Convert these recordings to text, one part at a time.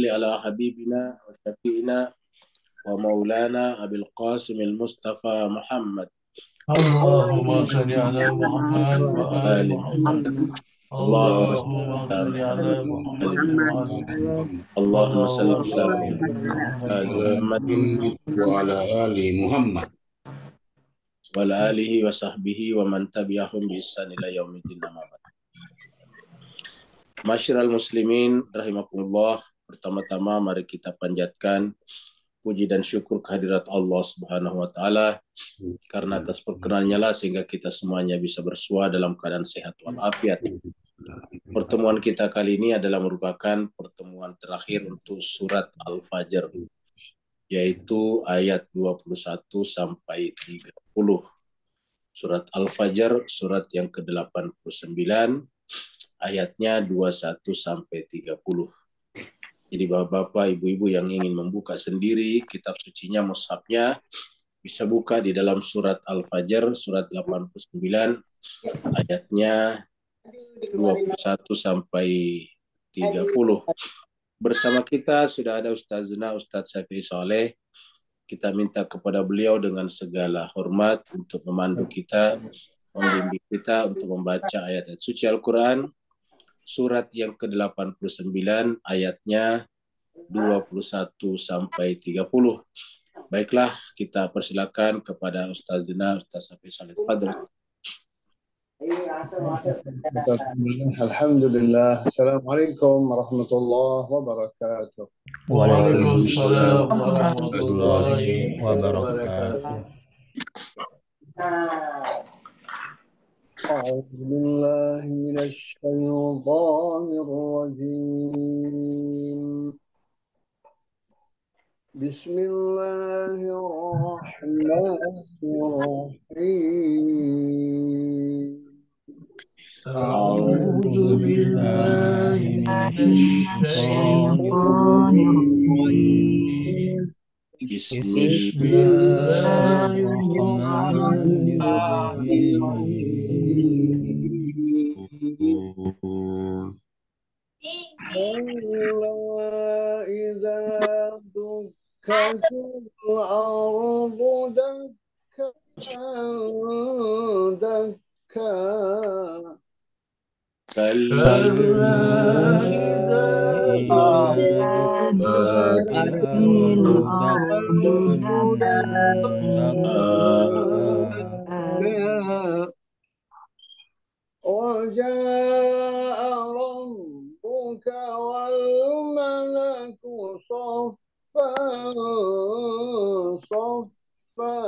على حبيبنا وشفينا ومولانا أبي القاسم المصطفى محمد اللهم صل على محمد وآل آل محمد. محمد. اللهم صل اللهم على صل على محمد محمد وآل محمد. وعلى محمد. اللهم صل اللهم على صل على محمد محمد وآل وعلى محمد محمد. وعلى آل محمد وعلى آله وصحبه ومن تبعهم بإحسان إلى يوم الدين. أما بعد. Masyiral muslimin rahimakumullah, pertama-tama mari kita panjatkan puji dan syukur kehadirat Allah Subhanahu wa taala, karena atas perkenannya lah sehingga kita semuanya bisa bersua dalam keadaan sehat walafiat. Pertemuan kita kali ini adalah merupakan pertemuan terakhir untuk surat Al-Fajr, yaitu ayat 21 sampai 30. Surat Al-Fajr, surat yang ke-89, ayatnya 21 sampai 30. Jadi bapak-bapak, ibu-ibu yang ingin membuka sendiri kitab sucinya, mushafnya, bisa buka di dalam surat Al-Fajr, surat 89, ayatnya 21 sampai 30. Bersama kita sudah ada Ustazna Ustadz Syafi'i Soleh. Kita minta kepada beliau dengan segala hormat untuk memandu kita, membimbing kita untuk membaca ayat-ayat suci Al-Quran, surat yang ke-89, ayatnya 21 sampai 30. Baiklah, kita persilakan kepada Ustazna Ustadz Syafi'i Soleh. Fadhil. Alhamdulillah. Assalamualaikum warahmatullahi wabarakatuh. Waalaikumsalam warahmatullahi wabarakatuh. أعوذ بالله من الشيطان الرجيم. بسم الله الرحمن الرحيم. أعوذ بالله من الشيطان الرجيم. بسم بسم الله الله الرحمن الرحيم. كلا إذا دكت الأرض دكا دكا كلا إذا دكت الأرض دكا وجاء ربك والملك صفا صفا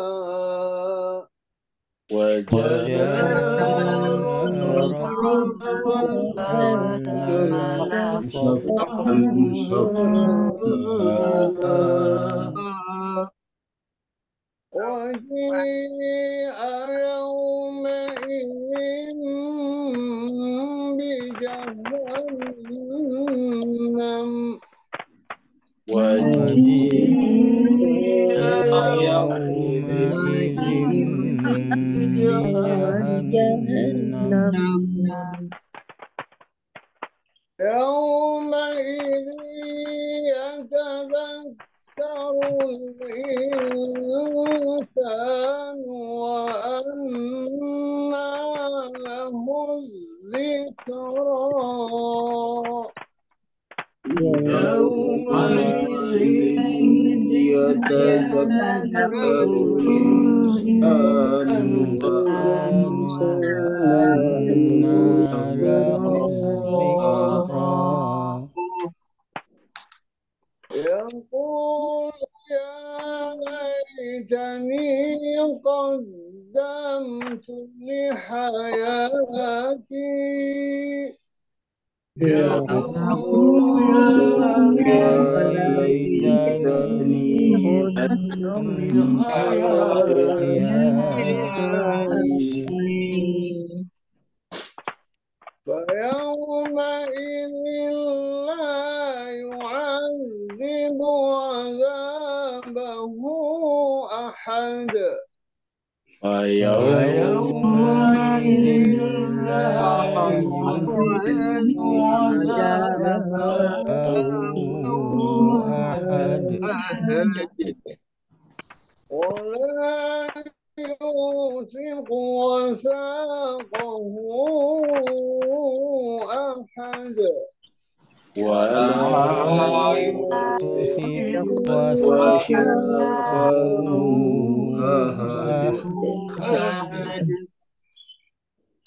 وجاء ربك والملك صفا صفا وجيء يومئذ بجهنم وجيء يومئذ بجهنم يومئذ يتذكر الإنسان وأنى له الذكرى يومئذ يتذكر الإنسان وأنى له الذكرى يقول يا ليتني قدمت لحياتي يقول يا ليتني قدمت لحياتي فيومئذ لا يعذب عذابه أحد ويومئذ لا يعذب عذابه ولا يوثق وثاقه أحد ولا يوثق وثاقه أحد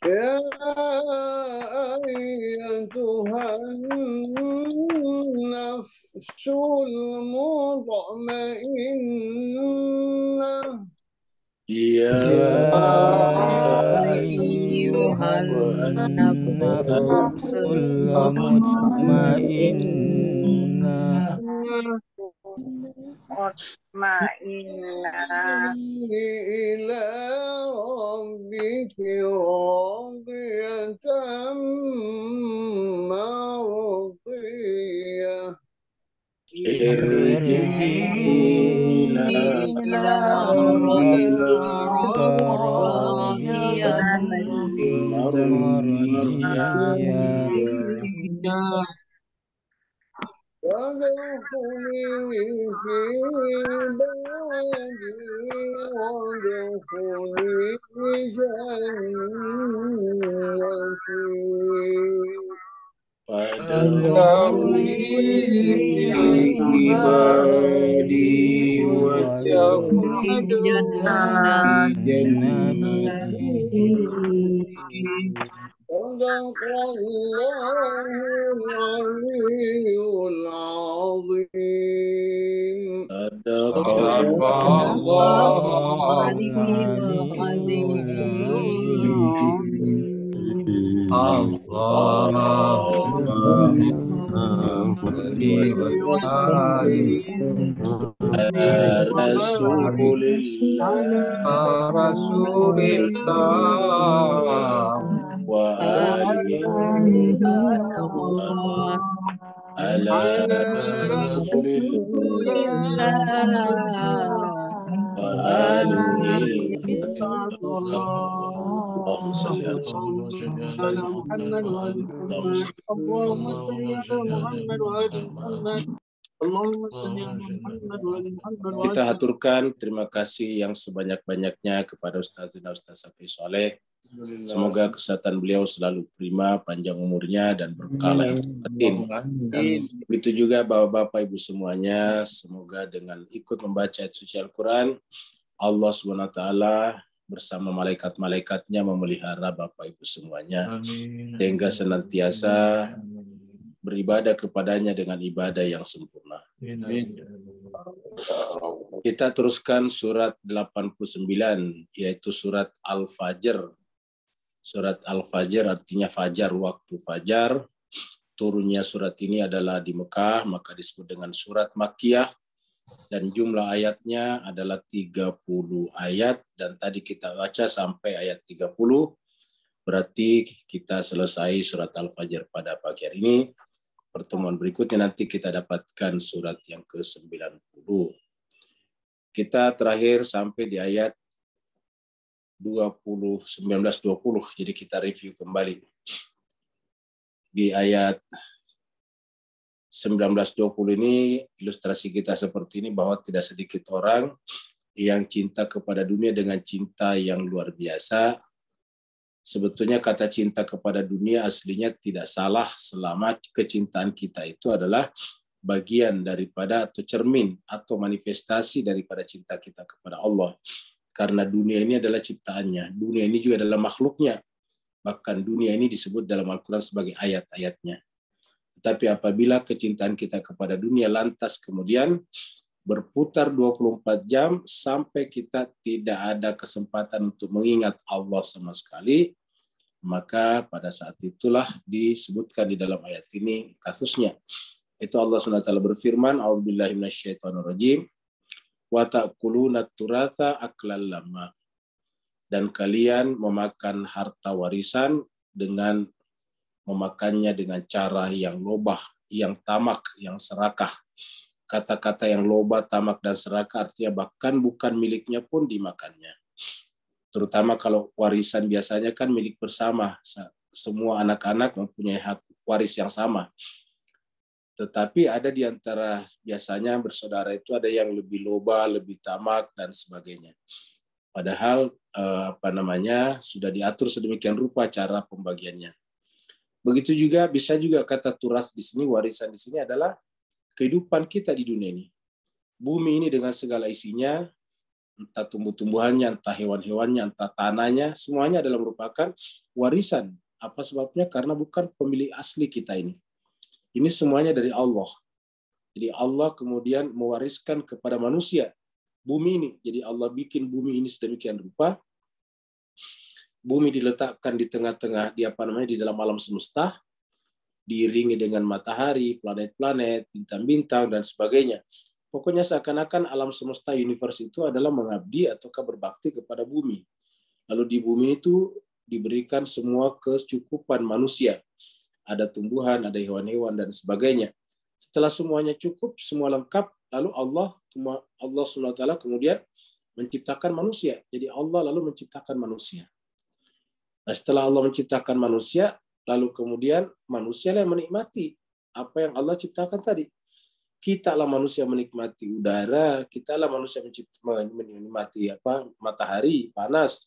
يا أيتها النفس المطمئنة يا أيها النفس المطمئنة إلى ربك راضية مرضية ارجعي إلى إلى ربك راضية مرضية وادخلي في عبادي وادخلي جنتي فادخلي في عبادي وادخلي جنتي. صدق الله العلي العظيم صدق الله على رسول الله رسول الله وآله على رسول الله وآله اللهم صل على محمد اللهم صل اللهم صل على محمد وآل محمد اللهم صل على محمد وآل محمد. Kita haturkan terima kasih yang sebanyak-banyaknya kepada Ustazina Ustaz Safi Soleh. Semoga kesehatan beliau selalu prima, panjang umurnya dan berkah lahir batin. Begitu juga bapak-bapak ibu semuanya, semoga dengan ikut membaca ayat suci Al-Quran, Allah SWT bersama malaikat-malaikatnya memelihara bapak ibu semuanya, sehingga senantiasa beribadah kepadanya dengan ibadah yang sempurna. Kita teruskan surat 89, yaitu surat Al-Fajr. Surat Al-Fajr artinya fajar, waktu fajar. Turunnya surat ini adalah di Mekah, maka disebut dengan surat Makkiyah. Dan jumlah ayatnya adalah 30 ayat. Dan tadi kita baca sampai ayat 30. Berarti kita selesai surat Al-Fajr pada pagi hari ini. Pertemuan berikutnya nanti kita dapatkan surat yang ke-90. Kita terakhir sampai di ayat 19-20. Jadi kita review kembali. Di ayat 19-20 ini ilustrasi kita seperti ini, bahwa tidak sedikit orang yang cinta kepada dunia dengan cinta yang luar biasa. Sebetulnya kata cinta kepada dunia aslinya tidak salah selama kecintaan kita itu adalah bagian daripada atau cermin atau manifestasi daripada cinta kita kepada Allah. Karena dunia ini adalah ciptaannya, dunia ini juga adalah makhluknya. Bahkan dunia ini disebut dalam Al-Quran sebagai ayat-ayatnya. Tetapi apabila kecintaan kita kepada dunia lantas kemudian berputar 24 jam sampai kita tidak ada kesempatan untuk mengingat Allah sama sekali, maka pada saat itulah disebutkan di dalam ayat ini kasusnya. Itu Allah SWT berfirman, A'udzubillahi minasyaitonirrajim, wa ta'kuluna turatha aklan lama. Dan kalian memakan harta warisan dengan memakannya dengan cara yang lobah, yang tamak, yang serakah. Kata-kata yang lobah, tamak, dan serakah artinya bahkan bukan miliknya pun dimakannya. Terutama kalau warisan biasanya kan milik bersama. Semua anak-anak mempunyai hak waris yang sama. Tetapi ada di antara biasanya bersaudara itu ada yang lebih loba, lebih tamak dan sebagainya. Padahal sudah diatur sedemikian rupa cara pembagiannya. Begitu juga bisa juga kata turas di sini, warisan di sini adalah kehidupan kita di dunia ini. Bumi ini dengan segala isinya, entah tumbuh-tumbuhannya, entah hewan-hewannya, entah tanahnya, semuanya adalah merupakan warisan. Apa sebabnya? Karena bukan pemilik asli kita ini. Ini semuanya dari Allah. Jadi Allah kemudian mewariskan kepada manusia bumi ini. Jadi Allah bikin bumi ini sedemikian rupa. Bumi diletakkan di tengah-tengah di dalam alam semesta, diiringi dengan matahari, planet-planet, bintang-bintang dan sebagainya. Pokoknya seakan-akan alam semesta universe itu adalah mengabdi ataukah berbakti kepada bumi. Lalu di bumi itu diberikan semua kecukupan manusia. Ada tumbuhan, ada hewan-hewan dan sebagainya. Setelah semuanya cukup, semua lengkap, lalu Allah SWT kemudian menciptakan manusia. Jadi Allah lalu menciptakan manusia. Nah, setelah Allah menciptakan manusia, lalu kemudian manusia yang menikmati apa yang Allah ciptakan tadi. Kita lah manusia menikmati udara, kita lah manusia menikmati matahari, panas,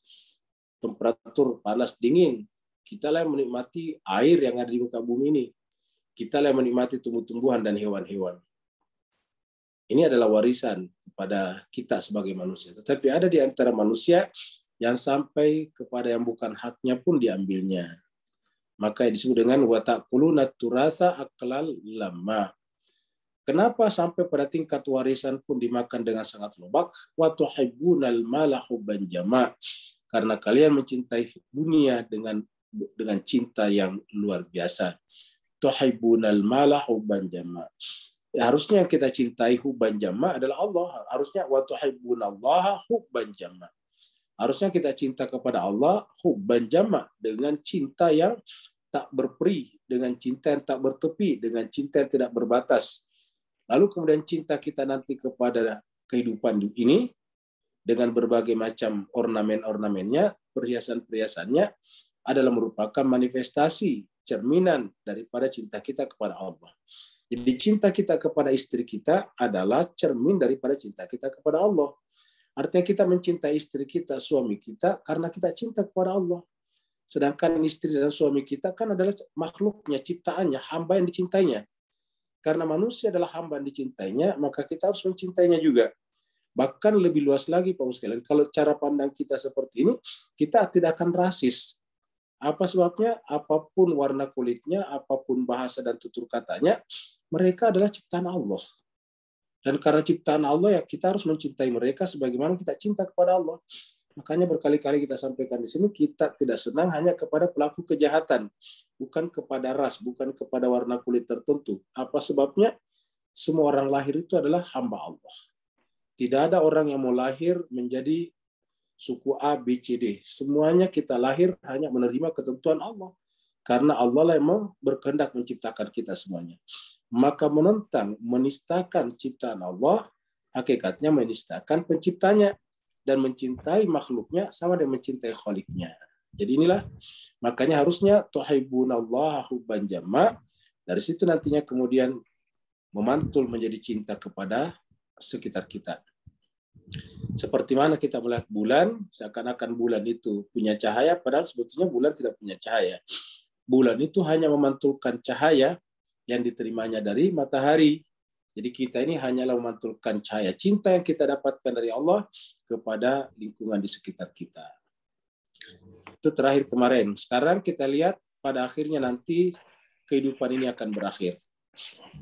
temperatur panas dingin. Kita lah yang menikmati air yang ada di muka bumi ini. Kita lah yang menikmati tumbuh-tumbuhan dan hewan-hewan. Ini adalah warisan kepada kita sebagai manusia. Tetapi ada di antara manusia yang sampai kepada yang bukan haknya pun diambilnya. Maka disebut dengan wa ta'kuluna turasa aklal lamma. Kenapa sampai pada tingkat warisan pun dimakan dengan sangat lobak? Wa tuhibbunal mala hubban jama'. Karena kalian mencintai dunia dengan cinta yang luar biasa. Tuhibbunal mala hubban jama'. Ya, harusnya yang kita cintai hubban jama' adalah Allah. Harusnya wa tuhibbunallaha hubban jama'. Harusnya kita cinta kepada Allah hubban jama', dengan cinta yang tak berperi, dengan cinta yang tak bertepi, dengan cinta yang tidak berbatas. Lalu kemudian cinta kita nanti kepada kehidupan ini dengan berbagai macam ornamen-ornamennya, perhiasan-perhiasannya adalah merupakan manifestasi cerminan daripada cinta kita kepada Allah. Jadi cinta kita kepada istri kita adalah cermin daripada cinta kita kepada Allah. Artinya kita mencintai istri kita, suami kita, karena kita cinta kepada Allah. Sedangkan istri dan suami kita kan adalah makhluknya, ciptaannya, hamba yang dicintainya. Karena manusia adalah hamba yang dicintainya, maka kita harus mencintainya juga. Bahkan lebih luas lagi, Pak sekalian, kalau cara pandang kita seperti ini, kita tidak akan rasis. Apa sebabnya? Apapun warna kulitnya, apapun bahasa dan tutur katanya, mereka adalah ciptaan Allah. Dan karena ciptaan Allah, ya kita harus mencintai mereka sebagaimana kita cinta kepada Allah. Makanya berkali-kali kita sampaikan di sini, kita tidak senang hanya kepada pelaku kejahatan, bukan kepada ras, bukan kepada warna kulit tertentu. Apa sebabnya? Semua orang lahir itu adalah hamba Allah. Tidak ada orang yang mau lahir menjadi suku A, B, C, D. Semuanya kita lahir hanya menerima ketentuan Allah. Karena Allah lah yang berkehendak menciptakan kita semuanya. Maka menentang, menistakan ciptaan Allah, hakikatnya menistakan penciptanya. Dan mencintai makhluknya sama dengan mencintai khaliknya. Jadi inilah, makanya harusnya tuhibbunallaha hubban jama'. Dari situ nantinya kemudian memantul menjadi cinta kepada sekitar kita. Seperti mana kita melihat bulan, seakan-akan bulan itu punya cahaya, padahal sebetulnya bulan tidak punya cahaya. Bulan itu hanya memantulkan cahaya yang diterimanya dari matahari. Jadi kita ini hanyalah memantulkan cahaya cinta yang kita dapatkan dari Allah kepada lingkungan di sekitar kita. Itu terakhir kemarin. Sekarang kita lihat pada akhirnya nanti kehidupan ini akan berakhir.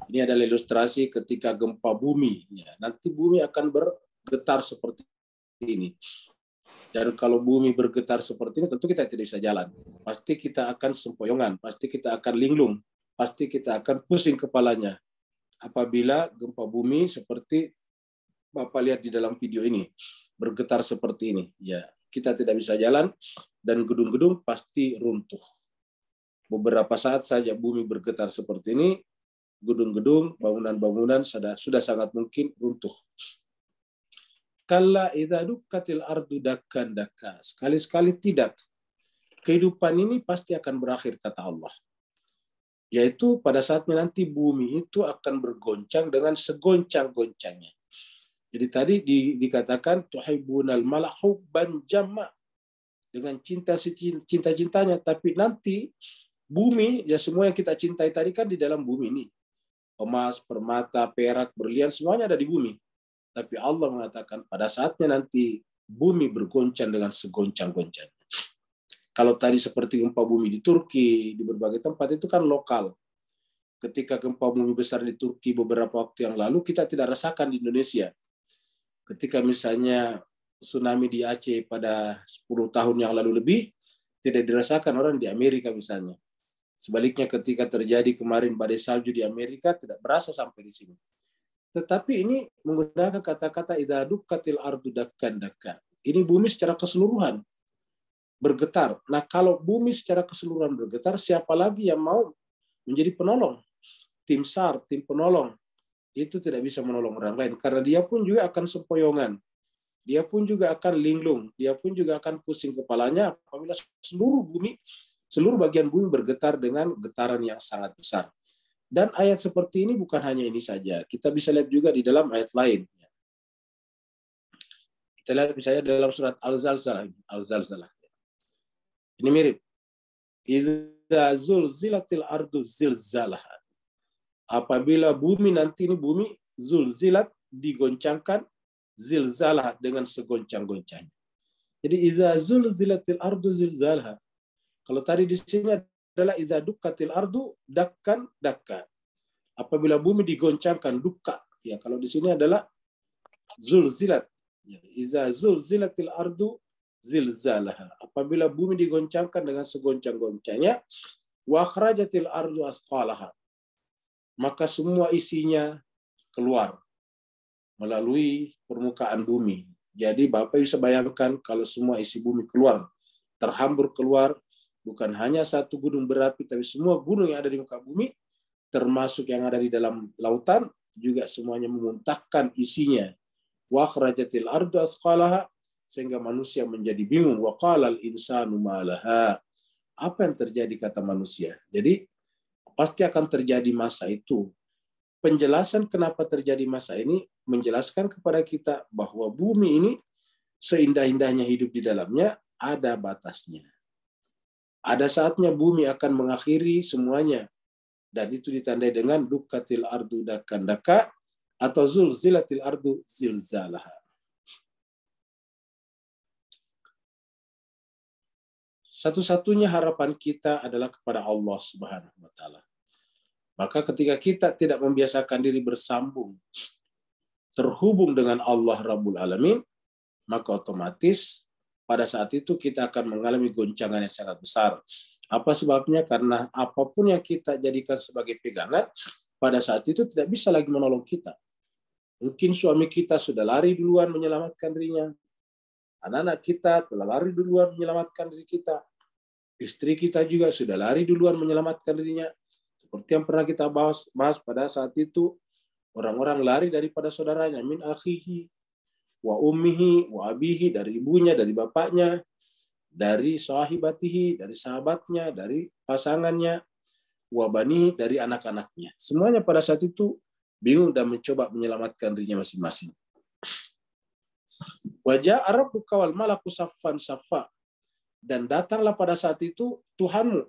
Ini adalah ilustrasi ketika gempa bumi. Nanti bumi akan bergetar seperti ini. Dan kalau bumi bergetar seperti ini, tentu kita tidak bisa jalan. Pasti kita akan sempoyongan, pasti kita akan linglung, pasti kita akan pusing kepalanya. Apabila gempa bumi seperti Bapak lihat di dalam video ini, bergetar seperti ini, ya kita tidak bisa jalan dan gedung-gedung pasti runtuh. Beberapa saat saja bumi bergetar seperti ini, gedung-gedung, bangunan-bangunan sudah sangat mungkin runtuh. Kalla idza dukkatil ardu dakkan dakka. Sekali-sekali tidak. Kehidupan ini pasti akan berakhir, kata Allah. Yaitu pada saatnya nanti bumi itu akan bergoncang dengan segoncang-goncangnya. Jadi tadi dikatakan tuhibbunal mala hubban jamma, dengan cinta-cintanya, tapi nanti bumi, ya semua yang kita cintai tadi kan di dalam bumi ini. Emas, permata, perak, berlian, semuanya ada di bumi. Tapi Allah mengatakan pada saatnya nanti bumi bergoncang dengan segoncang-goncangnya. Kalau tadi seperti gempa bumi di Turki, di berbagai tempat itu kan lokal. Ketika gempa bumi besar di Turki beberapa waktu yang lalu, kita tidak rasakan di Indonesia. Ketika misalnya tsunami di Aceh pada 10 tahun yang lalu lebih, tidak dirasakan orang di Amerika misalnya. Sebaliknya ketika terjadi kemarin badai salju di Amerika, tidak berasa sampai di sini. Tetapi ini menggunakan kata-kata idza dukkatil ardu dakkan dakka. Ini bumi secara keseluruhan bergetar. Nah, kalau bumi secara keseluruhan bergetar, siapa lagi yang mau menjadi penolong? Tim SAR, tim penolong, itu tidak bisa menolong orang lain. Karena dia pun juga akan sempoyongan. Dia pun juga akan linglung. Dia pun juga akan pusing kepalanya apabila seluruh bagian bumi bergetar dengan getaran yang sangat besar. Dan ayat seperti ini bukan hanya ini saja. Kita bisa lihat juga di dalam ayat lain. Kita lihat misalnya dalam surat Al-Zalzalah. Ini mirip. Idza zulzilatil ardu zilzalaha. Apabila bumi nanti ini bumi zulzilat digoncangkan, zilzalah dengan segoncang-goncangnya. Jadi idza zulzilatil ardu zilzalaha. Kalau tadi di sini adalah idza dukkatil ardu dakkan dakka. Apabila bumi digoncangkan dukka. Ya, kalau di sini adalah zulzilat. Idza zulzilatil ardu zilzalaha. Apabila bumi digoncangkan dengan segoncang-goncangnya, wa akhrajatil ardu asqalaha. Maka semua isinya keluar melalui permukaan bumi. Jadi Bapak bisa bayangkan kalau semua isi bumi keluar, terhambur keluar, bukan hanya satu gunung berapi, tapi semua gunung yang ada di muka bumi, termasuk yang ada di dalam lautan, juga semuanya memuntahkan isinya. Wa akhrajatil ardu asqalaha, sehingga manusia menjadi bingung. Wa qalal insanu malaha. Apa yang terjadi kata manusia? Jadi pasti akan terjadi masa itu. Penjelasan kenapa terjadi masa ini menjelaskan kepada kita bahwa bumi ini seindah-indahnya hidup di dalamnya ada batasnya. Ada saatnya bumi akan mengakhiri semuanya. Dan itu ditandai dengan dukkatil ardu dakkan dakka atau zulzilatil ardu zilzalaha. Satu-satunya harapan kita adalah kepada Allah Subhanahu wa taala. Maka ketika kita tidak membiasakan diri bersambung, terhubung dengan Allah Rabbul Alamin, maka otomatis pada saat itu kita akan mengalami goncangan yang sangat besar. Apa sebabnya? Karena apapun yang kita jadikan sebagai pegangan, pada saat itu tidak bisa lagi menolong kita. Mungkin suami kita sudah lari duluan menyelamatkan dirinya. Anak-anak kita telah lari duluan menyelamatkan diri kita. Istri kita juga sudah lari duluan menyelamatkan dirinya. Seperti yang pernah kita bahas pada saat itu, orang-orang lari daripada saudaranya, min akhihi, wa ummihi, wa abihi, dari ibunya, dari bapaknya, dari sahibatihi, dari sahabatnya, dari pasangannya, wa banihi, dari anak-anaknya. Semuanya pada saat itu bingung dan mencoba menyelamatkan dirinya masing-masing. Wajah rabbuka wal malaku saffan saffa. Dan datanglah pada saat itu Tuhanmu.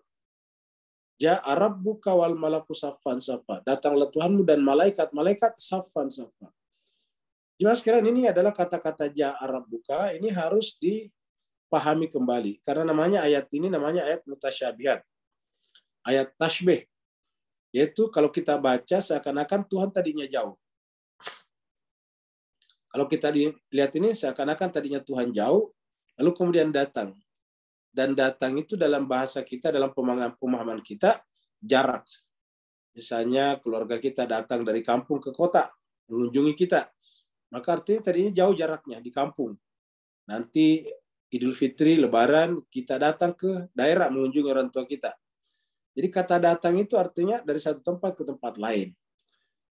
Ja'a rabbuka wal malaku saffan saffa. Datanglah Tuhanmu dan malaikat-malaikat saffan saffa. Jelas sekalian, ini adalah kata-kata ja'a rabbuka, ini harus dipahami kembali. Karena namanya ayat ini namanya ayat mutasyabihat. Ayat tashbih. Yaitu kalau kita baca seakan-akan Tuhan tadinya jauh. Kalau kita lihat ini seakan-akan tadinya Tuhan jauh, lalu kemudian datang. Dan datang itu dalam bahasa kita, dalam pemahaman kita, jarak. Misalnya keluarga kita datang dari kampung ke kota, mengunjungi kita. Maka artinya tadinya jauh jaraknya di kampung. Nanti Idul Fitri, Lebaran, kita datang ke daerah mengunjungi orang tua kita. Jadi kata datang itu artinya dari satu tempat ke tempat lain.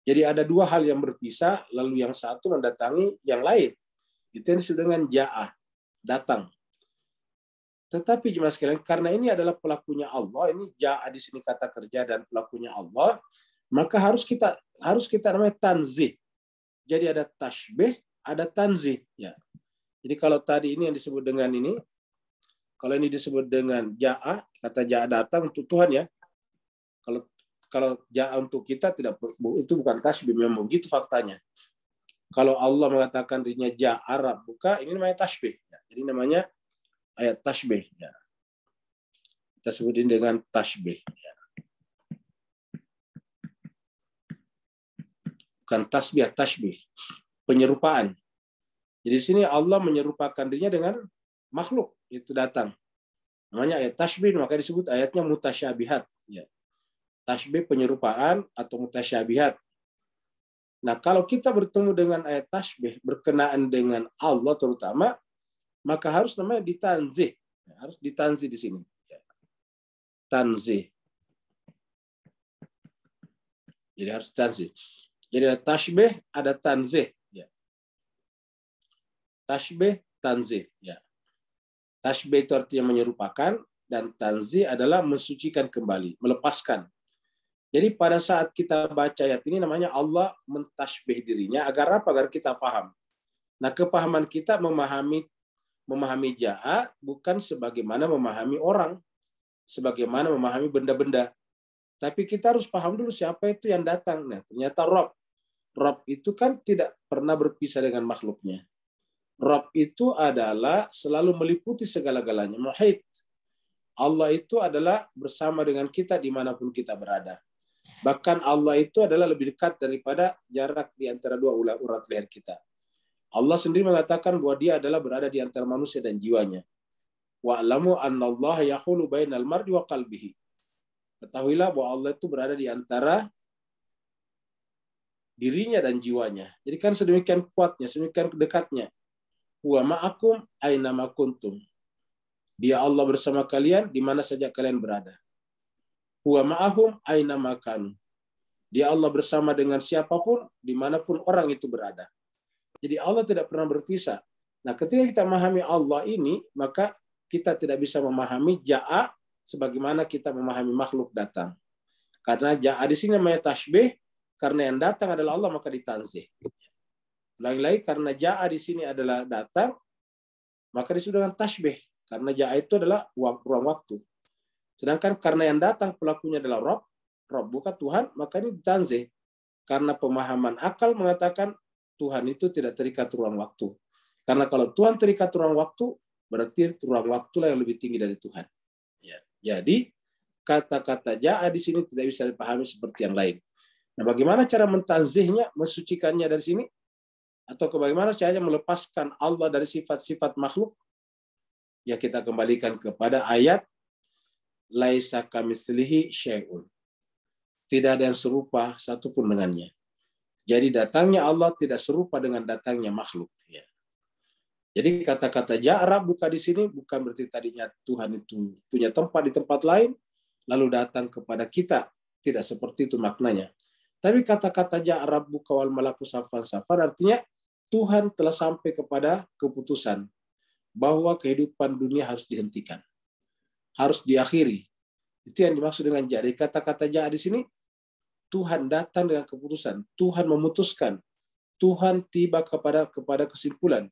Jadi ada dua hal yang berpisah, lalu yang satu mendatangi yang lain. Itu yang disebut dengan ja'ah, datang. Tetapi jemaah sekalian, karena ini adalah pelakunya Allah, ini ja'a di sini kata kerja dan pelakunya Allah, maka harus kita namanya tanzih. Jadi ada tashbih, ada tanzih. Ya. Jadi kalau tadi ini yang disebut dengan ini, kalau ini disebut dengan ja'a, kata ja'a datang untuk Tuhan ya. Kalau ja'a untuk kita tidak, itu bukan tashbih, memang begitu faktanya. Kalau Allah mengatakan dirinya ja'a rabbuka, ini namanya tashbih. Ya. Jadi namanya ayat tashbih. Ya. Kita sebutin dengan tashbih. Ya. Bukan tasbih, tashbih. Penyerupaan. Jadi di sini Allah menyerupakan dirinya dengan makhluk. Itu datang. Namanya ayat tashbih, maka disebut ayatnya mutasyabihat. Ya. Tashbih penyerupaan atau mutasyabihat. Nah, kalau kita bertemu dengan ayat tashbih berkenaan dengan Allah terutama, maka harus namanya ditanzih. Harus ditanzih di sini. Tanzih. Jadi harus tanzih. Jadi ada tashbih, ada tanzih. Ya. Tashbih, tanzih. Ya. Tashbih itu artinya menyerupakan, dan tanzih adalah mensucikan kembali, melepaskan. Jadi pada saat kita baca ayat ini namanya Allah mentashbih dirinya agar apa? Agar kita paham. Nah, kepahaman kita memahami ja'a bukan sebagaimana memahami orang, sebagaimana memahami benda-benda. Tapi kita harus paham dulu siapa itu yang datang. Nah, ternyata Rob. Rob itu kan tidak pernah berpisah dengan makhluknya. Rob itu adalah selalu meliputi segala-galanya. Muhit. Allah itu adalah bersama dengan kita dimanapun kita berada. Bahkan Allah itu adalah lebih dekat daripada jarak di antara dua urat leher kita. Allah sendiri mengatakan bahwa dia adalah berada di antara manusia dan jiwanya. Wa'lamu annallaha yahulu bainal mar'i wa qalbihi. Ketahuilah bahwa Allah itu berada di antara dirinya dan jiwanya. Jadi kan sedemikian kuatnya, sedemikian dekatnya. Wa ma'akum aina ma kuntum. Dia Allah bersama kalian di mana saja kalian berada. Wa ma'ahum aina ma kanu. Dia Allah bersama dengan siapapun dimanapun orang itu berada. Jadi Allah tidak pernah berpisah. Nah, ketika kita memahami Allah ini, maka kita tidak bisa memahami ja'a sebagaimana kita memahami makhluk datang. Karena ja'a di sini namanya tashbih, karena yang datang adalah Allah maka ditanzih. Lagi-lagi karena ja'a di sini adalah datang, maka disebut dengan tashbih. Karena ja'a itu adalah ruang waktu. Sedangkan karena yang datang pelakunya adalah Rob bukan Tuhan, maka ini ditanzih. Karena pemahaman akal mengatakan Tuhan itu tidak terikat ruang waktu. Karena kalau Tuhan terikat ruang waktu, berarti ruang waktulah yang lebih tinggi dari Tuhan. Ya. Jadi kata-kata ja'a di sini tidak bisa dipahami seperti yang lain. Nah, bagaimana cara mentanzihnya, mensucikannya dari sini? Atau bagaimana caranya melepaskan Allah dari sifat-sifat makhluk? Ya, kita kembalikan kepada ayat laisa kamitslihi syai'un. Tidak ada yang serupa satupun dengannya. Jadi datangnya Allah tidak serupa dengan datangnya makhluk. Ya. Jadi kata-kata ja'a buka di sini bukan berarti tadinya Tuhan itu punya tempat di tempat lain, lalu datang kepada kita. Tidak seperti itu maknanya. Tapi kata-kata ja'a buka wal malaku safan artinya Tuhan telah sampai kepada keputusan bahwa kehidupan dunia harus dihentikan. Harus diakhiri. Itu yang dimaksud dengan ja'a. Kata-kata ja'a di sini Tuhan datang dengan keputusan, Tuhan memutuskan, Tuhan tiba kepada kesimpulan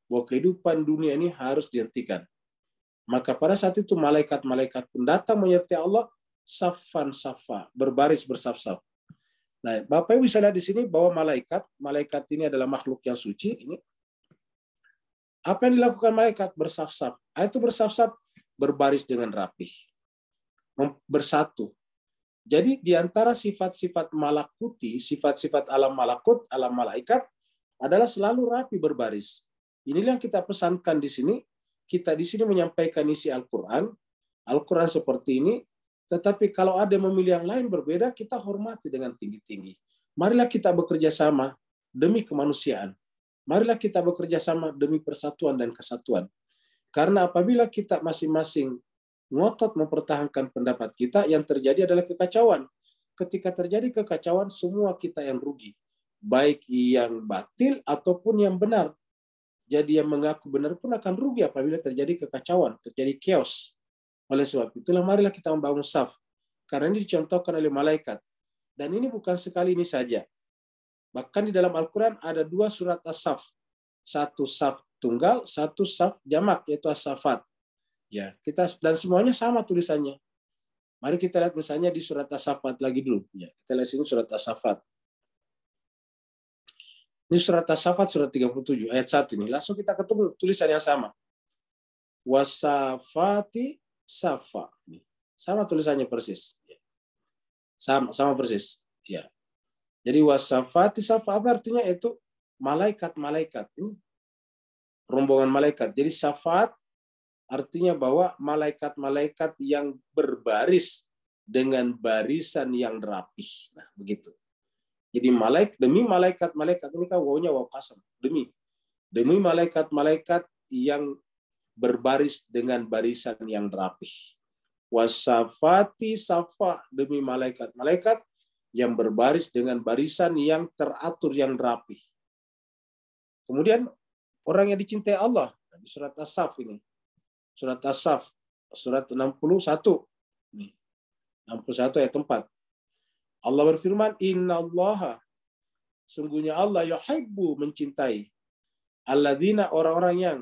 bahwa kehidupan dunia ini harus dihentikan. Maka pada saat itu malaikat-malaikat pun datang menyertai Allah safan safa, berbaris bersaf-saf. Nah, Bapak Ibu bisa lihat di sini bahwa malaikat ini adalah makhluk yang suci. Ini apa yang dilakukan malaikat? Bersaf-saf. Itu bersaf-saf, berbaris dengan rapih, bersatu. Jadi di antara sifat-sifat malakuti, sifat-sifat alam malakut, alam malaikat adalah selalu rapi berbaris. Inilah yang kita pesankan di sini. Kita di sini menyampaikan isi Al-Quran. Al-Quran seperti ini. Tetapi kalau ada yang memilih yang lain berbeda, kita hormati dengan tinggi-tinggi. Marilah kita bekerja sama demi kemanusiaan. Marilah kita bekerja sama demi persatuan dan kesatuan. Karena apabila kita masing-masing ngotot mempertahankan pendapat kita, yang terjadi adalah kekacauan. Ketika terjadi kekacauan, semua kita yang rugi. Baik yang batil ataupun yang benar. Jadi yang mengaku benar pun akan rugi apabila terjadi kekacauan, terjadi chaos. Oleh sebab itulah marilah kita membangun saf. Karena ini dicontohkan oleh malaikat. Dan ini bukan sekali ini saja. Bahkan di dalam Al-Quran ada 2 surat as-saf. Satu saf tunggal, satu saf jamak, yaitu as-safat. Ya, kita dan semuanya sama tulisannya. Mari kita lihat misalnya di surat as-safat lagi dulu. Ya, kita lihat sini surat as-safat. Ini surat as-safat surat 37 ayat 1 ini. Langsung kita ketemu tulisan yang sama. Wasafati safa. Sama tulisannya persis. Sama persis. Ya. Jadi wasafati safa apa artinya? Itu malaikat-malaikat. Ini rombongan malaikat. Jadi safat artinya bahwa malaikat-malaikat yang berbaris dengan barisan yang rapih. Nah, begitu. Jadi demi malaikat-malaikat ini kan wawunya waw qasam. Demi malaikat-malaikat yang berbaris dengan barisan yang rapih. Wasafati safa, demi malaikat-malaikat yang berbaris dengan barisan yang teratur, yang rapih. Kemudian orang yang dicintai Allah di surat As-Saf ini. Surat As-Saf, surat 61. 61 ayat 4. Allah berfirman, Innallaha, sungguhnya Allah yuhibbu, mencintai, alladzina, orang-orang yang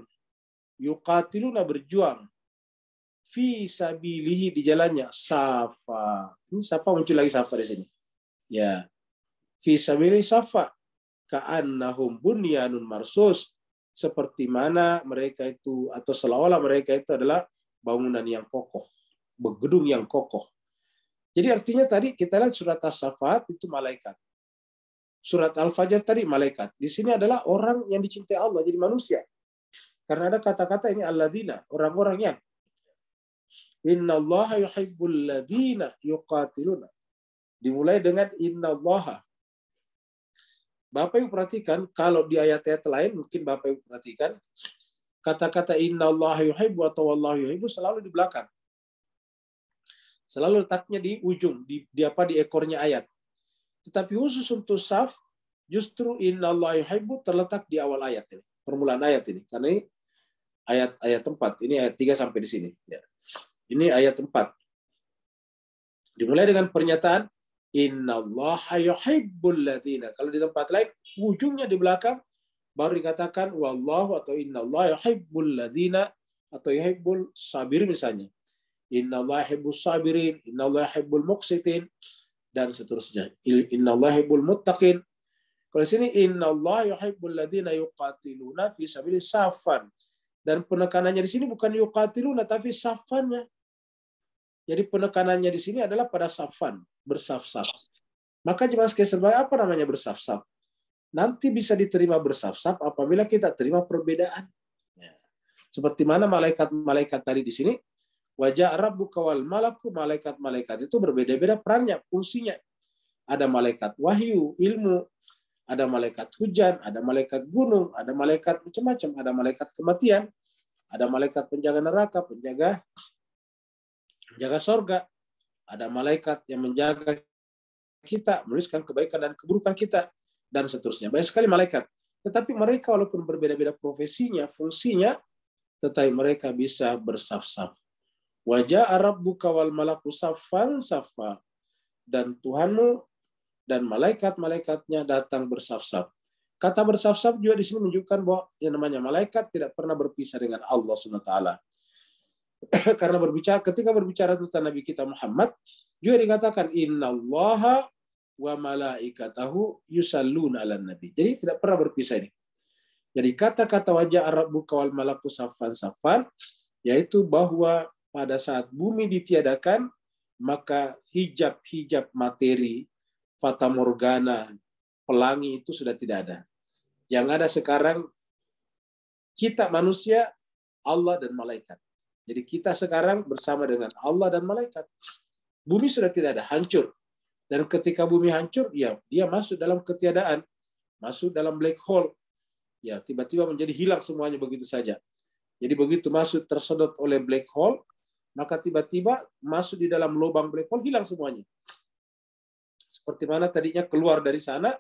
yuqatiluna, berjuang, fi sabilihi, di jalannya, safa. Ini safa muncul lagi safa di sini. Ya. Fi sabilihi safa, ka'annahum bunyanun marsus, seperti mana mereka itu, atau seolah-olah mereka itu adalah bangunan yang kokoh, gedung yang kokoh. Jadi artinya tadi kita lihat surat As-Safat itu malaikat. Surat Al-Fajr tadi malaikat. Di sini adalah orang yang dicintai Allah, jadi manusia. Karena ada kata-kata ini alladzina, orang-orang yang. Innallaha yuhibbul ladzina yuqatiluna. Dimulai dengan innallaha. Bapak Ibu perhatikan, kalau di ayat-ayat lain mungkin Bapak Ibu perhatikan kata-kata innallaha yuhibbu atau wallahu yuhibbu selalu di belakang. Selalu letaknya di ujung, di ekornya ayat. Tetapi khusus untuk saf, justru innallaha yuhibbu terletak di awal ayat ini, permulaan ayat ini. Karena ini ayat 4, ini ayat 3 sampai di sini. Ya. Ini ayat 4. Dimulai dengan pernyataan innallaha yuhibbul ladzina. Kalau di tempat lain ujungnya di belakang baru dikatakan wallahu atau innallaha yuhibbul ladzina atau yuhibbul sabir misalnya. Innallaha yuhibbus sabirin, innallaha yuhibbul muqsitin, dan seterusnya. Innallaha yuhibbul muttaqin. Kalau di sini innallaha yuhibbul ladzina yuqatiluna fi sabilihi safan. Dan penekanannya di sini bukan yuqatiluna tapi safannya. Jadi penekanannya di sini adalah pada safan, bersaf-saf. Maka jemaah sekalian sebagai apa namanya bersaf-saf? Nanti bisa diterima bersaf-saf apabila kita terima perbedaan. Ya. Seperti mana malaikat-malaikat tadi di sini, wajah rabbuka wal malaku, malaikat-malaikat itu berbeda-beda perannya, fungsinya. Ada malaikat wahyu, ilmu, ada malaikat hujan, ada malaikat gunung, ada malaikat macam-macam, ada malaikat kematian, ada malaikat penjaga neraka, penjaga sorga, ada malaikat yang menjaga kita, menuliskan kebaikan dan keburukan kita, dan seterusnya. Banyak sekali malaikat. Tetapi mereka walaupun berbeda-beda profesinya, fungsinya, tetapi mereka bisa bersaf-saf. Wajah rabbuka wal malaku saffan saffa. Dan Tuhanmu dan malaikat-malaikatnya datang bersaf-saf. Kata bersaf-saf juga di sini menunjukkan bahwa yang namanya malaikat tidak pernah berpisah dengan Allah SWT. Karena ketika berbicara tentang Nabi kita Muhammad, juga dikatakan innallaha wa malaikatahu yusalluna 'alan nabi. Jadi tidak pernah berpisah ini. Jadi kata-kata wajah rabbuka wal malaku saffan saffan yaitu bahwa pada saat bumi ditiadakan, maka hijab-hijab materi, fata morgana, pelangi itu sudah tidak ada. Yang ada sekarang kita manusia, Allah dan malaikat. Jadi kita sekarang bersama dengan Allah dan malaikat. Bumi sudah tidak ada, hancur. Dan ketika bumi hancur, ya dia masuk dalam ketiadaan, masuk dalam black hole. Ya, tiba-tiba menjadi hilang semuanya begitu saja. Jadi begitu masuk tersedot oleh black hole, maka tiba-tiba masuk di dalam lubang black hole, hilang semuanya. Seperti mana tadinya keluar dari sana,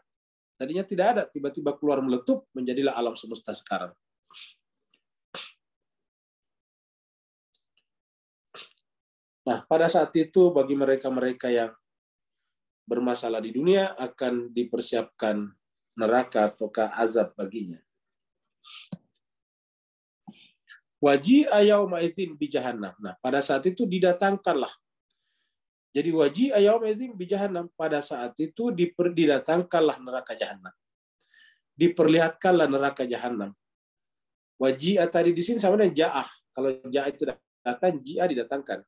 tadinya tidak ada, tiba-tiba keluar meletup, menjadilah alam semesta sekarang. Nah, pada saat itu bagi mereka-mereka yang bermasalah di dunia akan dipersiapkan neraka ataukah azab baginya. Waji'a yauma idzin bi jahannam. Nah, pada saat itu didatangkanlah. Jadi waji'a yauma idzin bi jahannam, pada saat itu didatangkanlah neraka jahannam. Diperlihatkanlah neraka jahannam. Waji'a tadi di sini sama dengan ja'ah. Kalau ja'ah itu datang, ji'a didatangkan.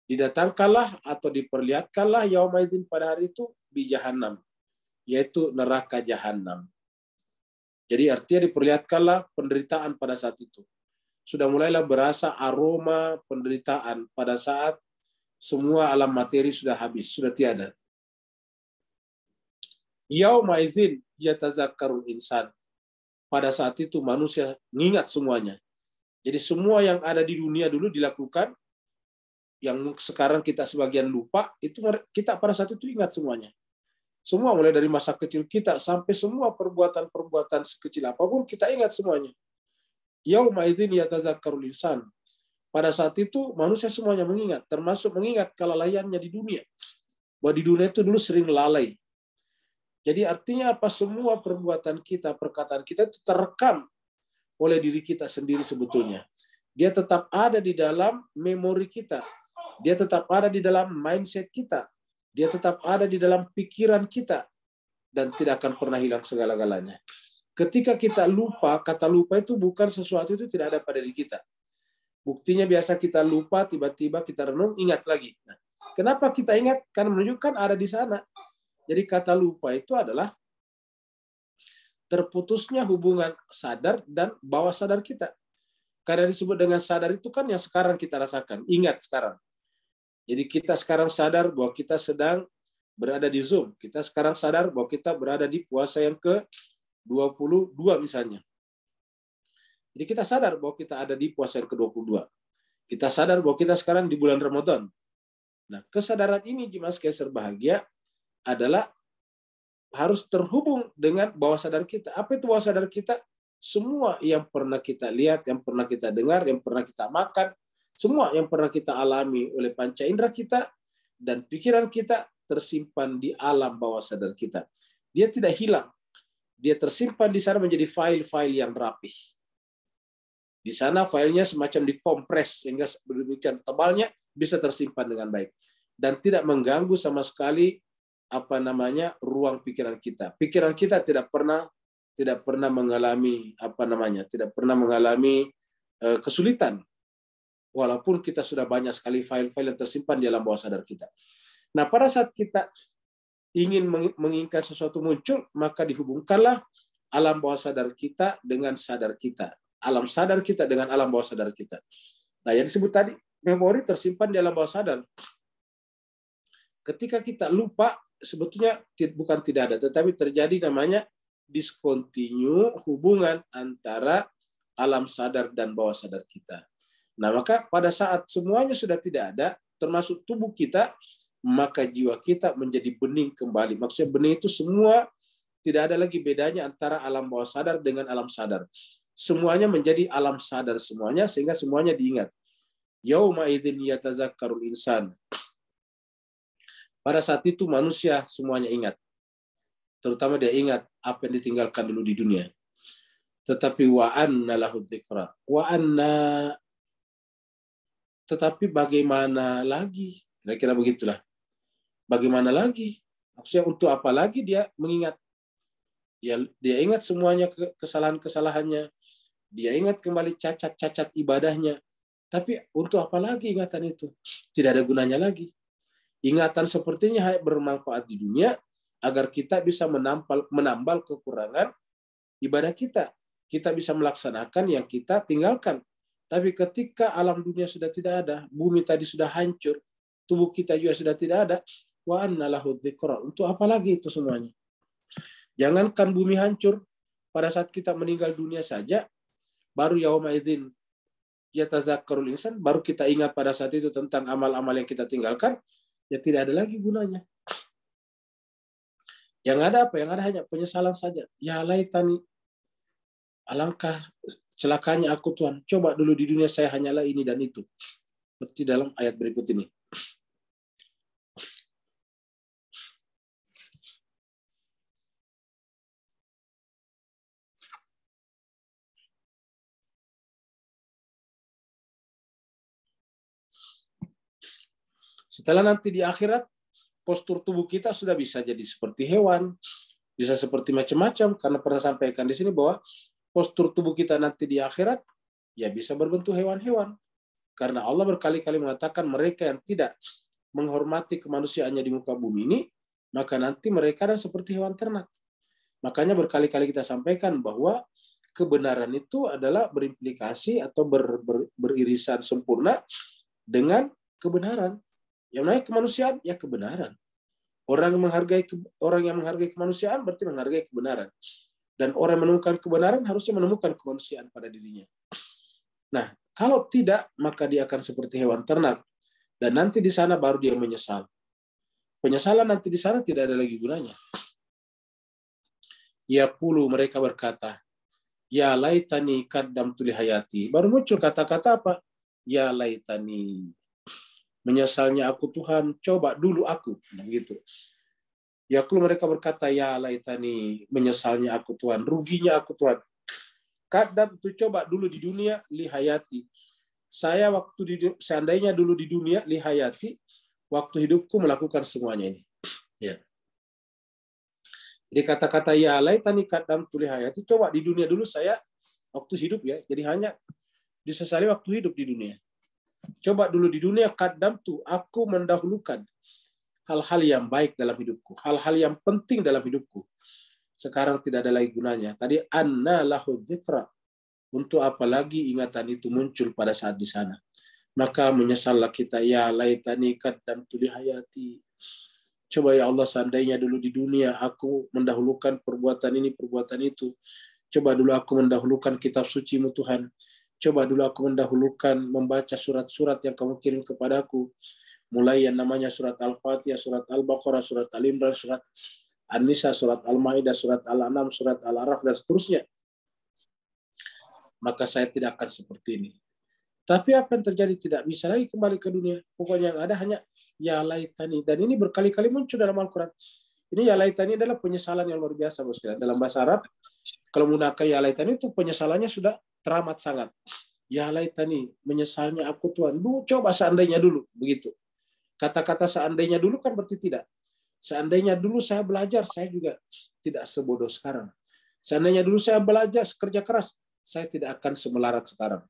Didatangkanlah atau diperlihatkanlah yauma idzin pada hari itu bi jahannam, yaitu neraka jahannam. Jadi artinya diperlihatkanlah penderitaan pada saat itu. Sudah mulailah berasa aroma penderitaan pada saat semua alam materi sudah habis, sudah tiada. Yauma idzin yatazakkarul insan. Pada saat itu manusia mengingat semuanya. Jadi semua yang ada di dunia dulu dilakukan, yang sekarang kita sebagian lupa, itu kita pada saat itu ingat semuanya. Semua mulai dari masa kecil kita sampai semua perbuatan-perbuatan sekecil apapun kita ingat semuanya. Yauma idzin yatazakkarul insan. Pada saat itu manusia semuanya mengingat, termasuk mengingat kelalaiannya di dunia. Bahwa di dunia itu dulu sering lalai. Jadi artinya apa? Semua perbuatan kita, perkataan kita itu terekam oleh diri kita sendiri sebetulnya. Dia tetap ada di dalam memori kita. Dia tetap ada di dalam mindset kita. Dia tetap ada di dalam pikiran kita. Dan tidak akan pernah hilang segala-galanya. Ketika kita lupa, kata lupa itu bukan sesuatu itu tidak ada pada diri kita. Buktinya biasa kita lupa, tiba-tiba kita renung, ingat lagi. Nah, kenapa kita ingat? Karena menunjukkan ada di sana. Jadi kata lupa itu adalah terputusnya hubungan sadar dan bawah sadar kita. Karena disebut dengan sadar itu kan yang sekarang kita rasakan. Ingat sekarang. Jadi kita sekarang sadar bahwa kita sedang berada di Zoom. Kita sekarang sadar bahwa kita berada di puasa yang ke-22 misalnya. Jadi kita sadar bahwa kita ada di puasa yang ke-22. Kita sadar bahwa kita sekarang di bulan Ramadan. Nah, kesadaran ini jemaah sekalian berbahagia adalah harus terhubung dengan bawah sadar kita. Apa itu bawah sadar kita? Semua yang pernah kita lihat, yang pernah kita dengar, yang pernah kita makan, semua yang pernah kita alami oleh panca indera kita dan pikiran kita tersimpan di alam bawah sadar kita. Dia tidak hilang. Dia tersimpan di sana menjadi file-file yang rapih. Di sana filenya semacam dikompres sehingga demikian tebalnya bisa tersimpan dengan baik dan tidak mengganggu sama sekali ruang pikiran kita. Pikiran kita tidak pernah mengalami tidak pernah mengalami kesulitan walaupun kita sudah banyak sekali file-file yang tersimpan di alam bawah sadar kita. Nah, pada saat kita ingin menginginkan sesuatu muncul, maka dihubungkanlah alam bawah sadar kita dengan sadar kita. Alam sadar kita dengan alam bawah sadar kita. Nah, yang disebut tadi, memori tersimpan di alam bawah sadar. Ketika kita lupa, sebetulnya bukan tidak ada, tetapi terjadi namanya discontinue hubungan antara alam sadar dan bawah sadar kita. Nah, maka pada saat semuanya sudah tidak ada, termasuk tubuh kita, maka jiwa kita menjadi bening kembali. Maksudnya bening itu semua tidak ada lagi bedanya antara alam bawah sadar dengan alam sadar. Semuanya menjadi alam sadar semuanya, sehingga semuanya diingat. Yauma idzin yatazakkarul insan. Pada saat itu manusia semuanya ingat. Terutama dia ingat apa yang ditinggalkan dulu di dunia. Tetapi wa anna lahu dzikra. Tetapi bagaimana lagi? Kira-kira begitulah. Bagaimana lagi? Maksudnya untuk apa lagi dia mengingat? Dia ingat semuanya kesalahan-kesalahannya. Dia ingat kembali cacat-cacat ibadahnya. Tapi untuk apa lagi ingatan itu? Tidak ada gunanya lagi. Ingatan sepertinya hanya bermanfaat di dunia agar kita bisa menambal kekurangan ibadah kita. Kita bisa melaksanakan yang kita tinggalkan. Tapi ketika alam dunia sudah tidak ada, bumi tadi sudah hancur, tubuh kita juga sudah tidak ada, wa anna lahu dzikra. Untuk apa lagi itu semuanya? Jangankan bumi hancur, pada saat kita meninggal dunia saja, baru yauma idzin yatazakkarul insan, baru kita ingat pada saat itu tentang amal-amal yang kita tinggalkan, ya tidak ada lagi gunanya. Yang ada apa? Yang ada hanya penyesalan saja. Ya laitani, alangkah celakanya aku Tuhan. Coba dulu di dunia saya hanyalah ini dan itu. Seperti dalam ayat berikut ini. Setelah nanti di akhirat, postur tubuh kita sudah bisa jadi seperti hewan, bisa seperti macam-macam, karena pernah sampaikan di sini bahwa postur tubuh kita nanti di akhirat ya bisa berbentuk hewan-hewan. Karena Allah berkali-kali mengatakan mereka yang tidak menghormati kemanusiaannya di muka bumi ini, maka nanti mereka adalah seperti hewan ternak. Makanya berkali-kali kita sampaikan bahwa kebenaran itu adalah berimplikasi atau beririsan sempurna dengan kebenaran. Yang namanya kemanusiaan ya kebenaran. Orang yang menghargai kemanusiaan berarti menghargai kebenaran. Dan orang yang menemukan kebenaran harusnya menemukan kemanusiaan pada dirinya. Nah, kalau tidak, maka dia akan seperti hewan ternak. Dan nanti di sana baru dia menyesal. Penyesalan nanti di sana tidak ada lagi gunanya. Yaqulu, mereka berkata, ya laitani qaddamtu li hayati. Baru muncul kata-kata apa? Ya laitani. Menyesalnya aku Tuhan, coba dulu aku. Begitu. Yaqulu, mereka berkata, ya laitani. Menyesalnya aku Tuhan, ruginya aku Tuhan. Qaddamtu, coba dulu di dunia li hayati. Saya seandainya dulu di dunia li hayati, waktu hidupku melakukan semuanya ini. Ya. Jadi kata-kata ya laitani qaddamtu li hayati, coba di dunia dulu saya waktu hidup ya. Jadi hanya disesali waktu hidup di dunia. Coba dulu di dunia qaddamtu, aku mendahulukan hal-hal yang baik dalam hidupku, hal-hal yang penting dalam hidupku. Sekarang tidak ada lagi gunanya. Tadi anna lahu dzikra. Untuk apa lagi ingatan itu muncul pada saat di sana. Maka menyesallah kita, ya laitani qaddamtu li hayati. Coba ya Allah, seandainya dulu di dunia aku mendahulukan perbuatan ini, perbuatan itu. Coba dulu aku mendahulukan kitab suci-Mu Tuhan. Coba dulu aku mendahulukan membaca surat-surat yang kamu kirim kepadaku. Mulai yang namanya surat Al-Fatihah, surat Al-Baqarah, surat Al-Imran, surat An-Nisa, surat Al-Ma'idah, surat Al-An'am, surat Al-Araf, dan seterusnya. Maka saya tidak akan seperti ini. Tapi apa yang terjadi? Tidak bisa lagi kembali ke dunia. Pokoknya yang ada hanya ya laitani. Dan ini berkali-kali muncul dalam Al-Quran. Ini ya laitani adalah penyesalan yang luar biasa. Dalam bahasa Arab, kalau menggunakan ya laitani itu penyesalannya sudah teramat sangat. Ya laitani, menyesalnya aku Tuhan. Coba seandainya dulu. Begitu. Kata-kata seandainya dulu kan berarti tidak. Seandainya dulu saya belajar, saya juga tidak sebodoh sekarang. Seandainya dulu saya belajar, kerja keras, saya tidak akan semelarat sekarang.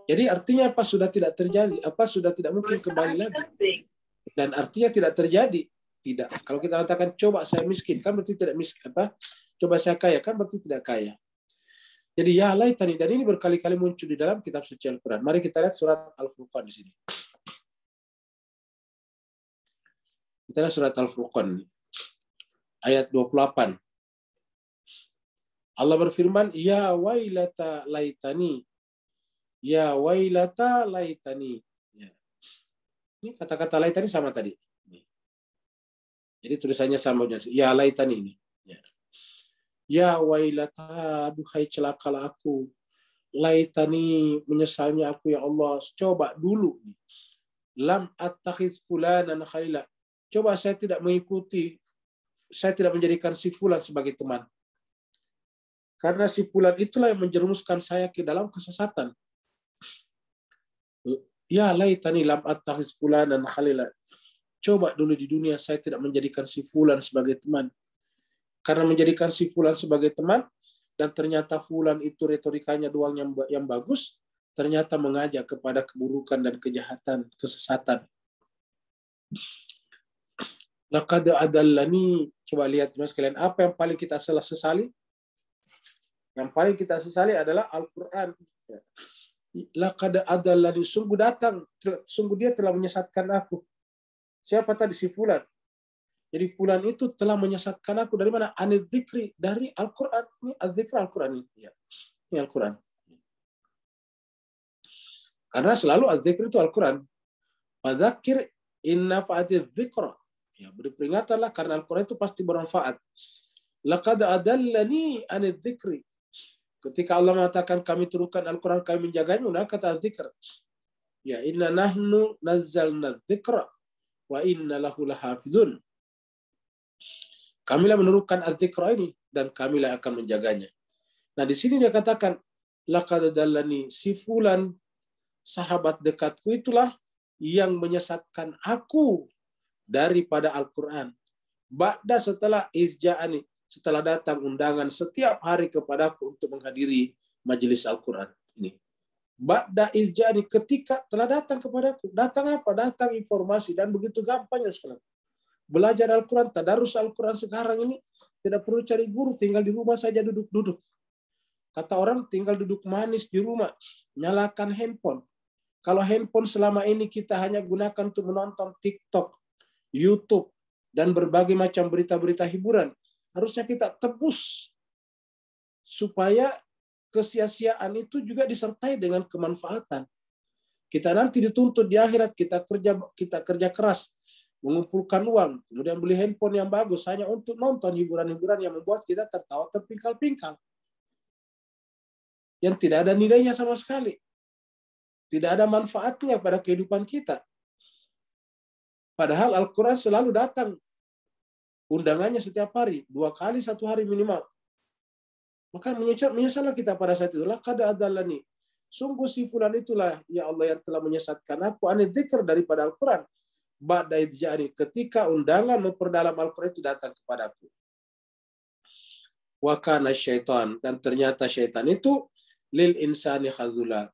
Jadi artinya apa? Sudah tidak terjadi, apa sudah tidak mungkin kembali lagi. Dan artinya tidak terjadi. Tidak. Kalau kita katakan coba saya miskin, kan berarti tidak miskin. Apa? Coba saya kaya, kan berarti tidak kaya. Jadi ya laitani, dan ini berkali-kali muncul di dalam kitab suci Al-Quran. Mari kita lihat surat Al-Furqan di sini. Kita lihat surat Al-Furqan ayat 28. Allah berfirman, ya wailata laitani. Ya wailata laitani. Ya. Ini kata-kata laitani sama tadi. Jadi tulisannya sama. Ya laitani ini. Ya wailata, aduhai celakalah aku. Laitani, menyesalnya aku ya Allah. Coba dulu. Lam attakhiz fulanan khalila. Coba saya tidak mengikuti, saya tidak menjadikan si fulan sebagai teman. Karena si fulan itulah yang menjerumuskan saya ke dalam kesesatan. Ya laitani lam attakhiz fulanan khalila. Coba dulu di dunia saya tidak menjadikan si fulan sebagai teman. Karena menjadikan si fulan sebagai teman, dan ternyata fulan itu retorikanya doang yang bagus, ternyata mengajak kepada keburukan dan kejahatan, kesesatan. Laqad adallani, coba lihat mas kalian, apa yang paling kita sesali? Yang paling kita sesali adalah Al-Quran. Laqad adallani, sungguh dia telah menyesatkan aku. Siapa tadi? Si fulan. Jadi fulan itu telah menyesatkan aku dari mana? Anid dzikri, dari Al-Quran. Ini adzikr Al-Quran ini. Ya. Ini Al-Quran. Karena selalu adzikr itu Al-Quran. Fadzakir inna fa'atiz dzikra. Ya, beri peringatanlah karena Al-Quran itu pasti bermanfaat. Laqad adallani anid dzikri. Ketika Allah mengatakan kami turunkan Al-Quran, kami menjaganya, nah kata dzikr. Ya inna nahnu nazzalna dzikra wa inna lahu lahafizun. Kamilah menurunkan al-dzikra ini dan kamilah akan menjaganya. Nah, di sini dia katakan laqad dallani si fulan, sahabat dekatku itulah yang menyesatkan aku daripada Al-Quran. Ba'da setelah izja'ani, setelah datang undangan setiap hari kepadaku untuk menghadiri majelis Al-Quran ini. Ba'da izja'ani, ketika telah datang kepadaku. Datang apa? Datang informasi, dan begitu gampangnya sekarang. Belajar Al-Quran, tadarus Al-Quran sekarang ini tidak perlu cari guru, tinggal di rumah saja duduk-duduk. Kata orang tinggal duduk manis di rumah, nyalakan handphone. Kalau handphone selama ini kita hanya gunakan untuk menonton TikTok, YouTube, dan berbagai macam berita-berita hiburan, harusnya kita tebus supaya kesia-siaan itu juga disertai dengan kemanfaatan. Kita nanti dituntut di akhirat, kita kerja keras, mengumpulkan uang, kemudian beli handphone yang bagus hanya untuk nonton hiburan-hiburan yang membuat kita tertawa terpingkal-pingkal, yang tidak ada nilainya sama sekali, tidak ada manfaatnya pada kehidupan kita. Padahal Al-Quran selalu datang undangannya setiap hari, 2 kali 1 hari minimal. Maka menyesallah kita pada saat itu. Laqad adallani, sungguh si fulan itulah ya Allah yang telah menyesatkan aku anil dzikr daripada Al-Quran. Ba'da idja'ani, ketika undangan memperdalam Al-Quran itu datang kepadaku. Wa kana syaitan, dan ternyata syaitan itu lil insani khazula,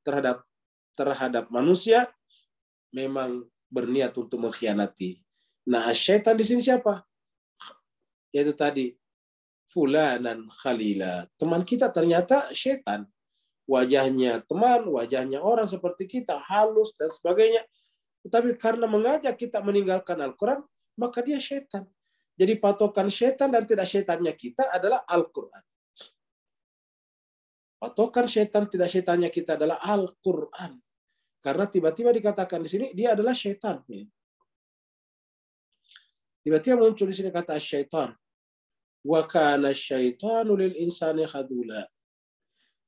terhadap manusia memang berniat untuk mengkhianati. Nah, syaitan di sini siapa? Yaitu tadi fulanan khalila. Teman kita ternyata syaitan. Wajahnya teman, wajahnya orang seperti kita, halus dan sebagainya. Tetapi karena mengajak kita meninggalkan Al-Quran, maka dia syaitan. Jadi patokan syaitan dan tidak syaitannya kita adalah Al-Quran. Patokan syaitan tidak syaitannya kita adalah Al-Quran. Karena tiba-tiba dikatakan di sini dia adalah syaitan. Tiba-tiba muncul di sini kata syaitan. Wa kana syaitanu lil insani khadula.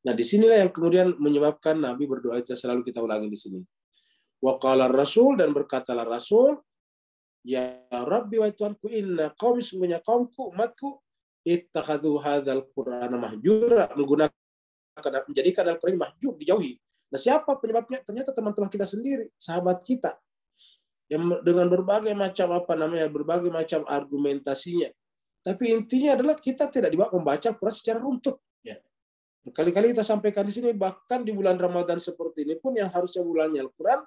Nah, disinilah yang kemudian menyebabkan Nabi berdoa, itu selalu kita ulangi di sini. Wa qala Rasul, dan berkatalah Rasul, ya Rabbi wa Tuhanku, inna qaumi, sungguhnya kaumku, umatku, ittakhadhu hadzal Qur'ana mahjura, menjadikan Al-Quran mahjur, dijauhi. Nah, siapa penyebabnya? Ternyata teman-teman kita sendiri, sahabat kita, yang dengan berbagai macam berbagai macam argumentasinya. Tapi intinya adalah kita tidak membaca Al-Quran secara runtut. Ya. Berkali-kali kita sampaikan di sini, bahkan di bulan Ramadan seperti ini pun yang harusnya bulannya Al-Quran,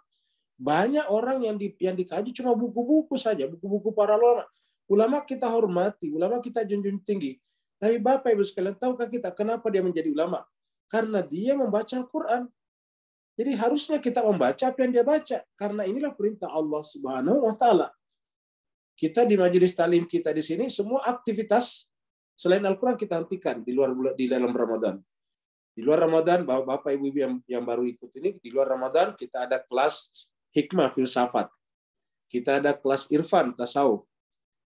banyak orang yang dikaji cuma buku-buku saja, buku-buku para ulama. Ulama kita hormati, ulama kita junjung tinggi. Tapi Bapak Ibu sekalian, tahukah kita kenapa dia menjadi ulama? Karena dia membaca Al-Quran. Jadi harusnya kita membaca apa yang dia baca, karena inilah perintah Allah Subhanahu wa taala. Kita di majelis talim kita di sini, semua aktivitas selain Al-Quran kita hentikan di dalam Ramadan. Di luar Ramadan, Bapak Ibu yang baru ikut ini, di luar Ramadan kita ada kelas hikmah filsafat. Kita ada kelas irfan tasawuf.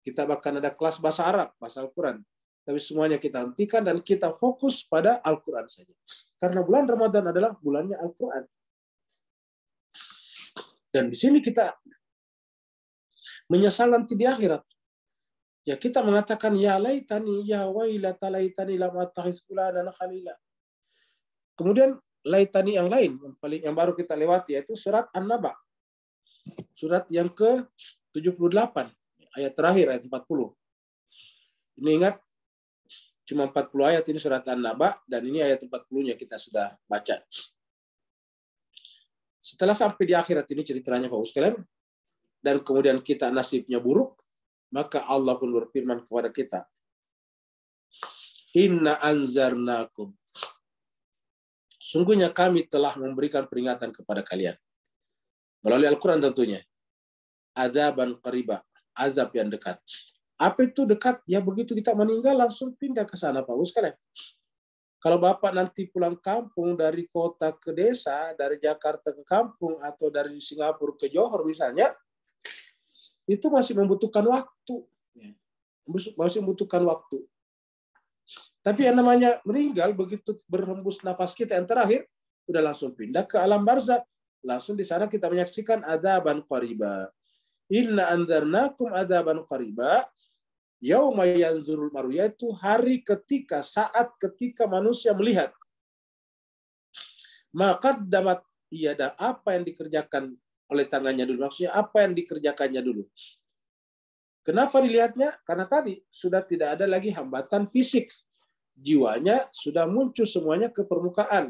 Kita bahkan ada kelas bahasa Arab, bahasa Al-Quran. Tapi semuanya kita hentikan dan kita fokus pada Al-Quran saja. Karena bulan Ramadan adalah bulannya Al-Quran. Dan di sini kita menyesal nanti di akhirat. Ya, kita mengatakan ya laitani ya wailata laitani lam attakhiz fulanan khalila. Kemudian laitani yang lain yang baru kita lewati, yaitu surat An-Naba. Surat yang ke-78, ayat terakhir, ayat 40. Ini ingat, cuma 40 ayat ini surat An-Naba, dan ini ayat 40-nya kita sudah baca. Setelah sampai di akhirat ini ceritanya Pak sekalian, dan kemudian kita nasibnya buruk, maka Allah pun berfirman kepada kita, Inna anzarnakum, sungguhnya kami telah memberikan peringatan kepada kalian. Melalui Al-Quran tentunya. Adzaban qariba, azab yang dekat. Apa itu dekat? Ya begitu kita meninggal langsung pindah ke sana Pak sekalian. Kalau Bapak nanti pulang kampung dari kota ke desa, dari Jakarta ke kampung, atau dari Singapura ke Johor misalnya, itu masih membutuhkan waktu. Masih membutuhkan waktu. Tapi yang namanya meninggal, begitu berhembus napas kita yang terakhir, udah langsung pindah ke alam barzakh. Langsung di sana kita menyaksikan adzaban qariba. Inna andzarnakum adzaban qariba. Yauma yanzurul maru, yaitu hari ketika, saat ketika manusia melihat. Maka dapat iada, apa yang dikerjakan oleh tangannya dulu. Maksudnya apa yang dikerjakannya dulu. Kenapa dilihatnya? Karena tadi sudah tidak ada lagi hambatan fisik. Jiwanya sudah muncul semuanya ke permukaan.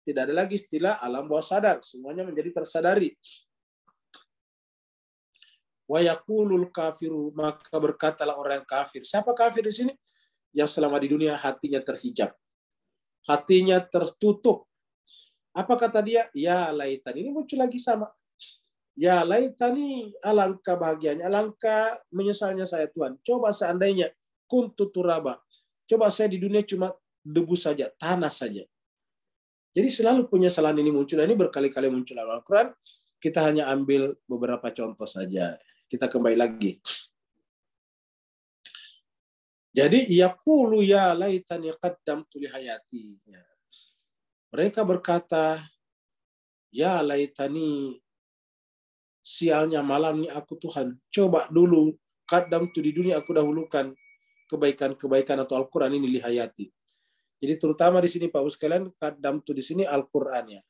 Tidak ada lagi istilah alam bawah sadar. Semuanya menjadi tersadari. Wa yaqulul kafiru, maka berkatalah orang yang kafir. Siapa kafir di sini? Yang selama di dunia hatinya terhijab. Hatinya tertutup. Apa kata dia? Ya laitani. Ini muncul lagi sama. Ya laitani, alangkah bahagianya, alangkah menyesalnya saya Tuhan. Coba seandainya kuntu turaba. Coba saya di dunia cuma debu saja, tanah saja. Jadi selalu penyesalan ini muncul. Ini berkali-kali muncul dalam Al-Quran. Kita hanya ambil beberapa contoh saja. Kita kembali lagi. Jadi yaqulu ya laitani qaddamtu li hayati. Mereka berkata, ya laitani, sialnya malam ini aku Tuhan. Coba dulu qaddamtu, di dunia aku dahulukan kebaikan-kebaikan atau Al-Quran ini li hayati. Jadi terutama di sini Pak Bos sekalian, qaddamtu di sini Al-Quran ya.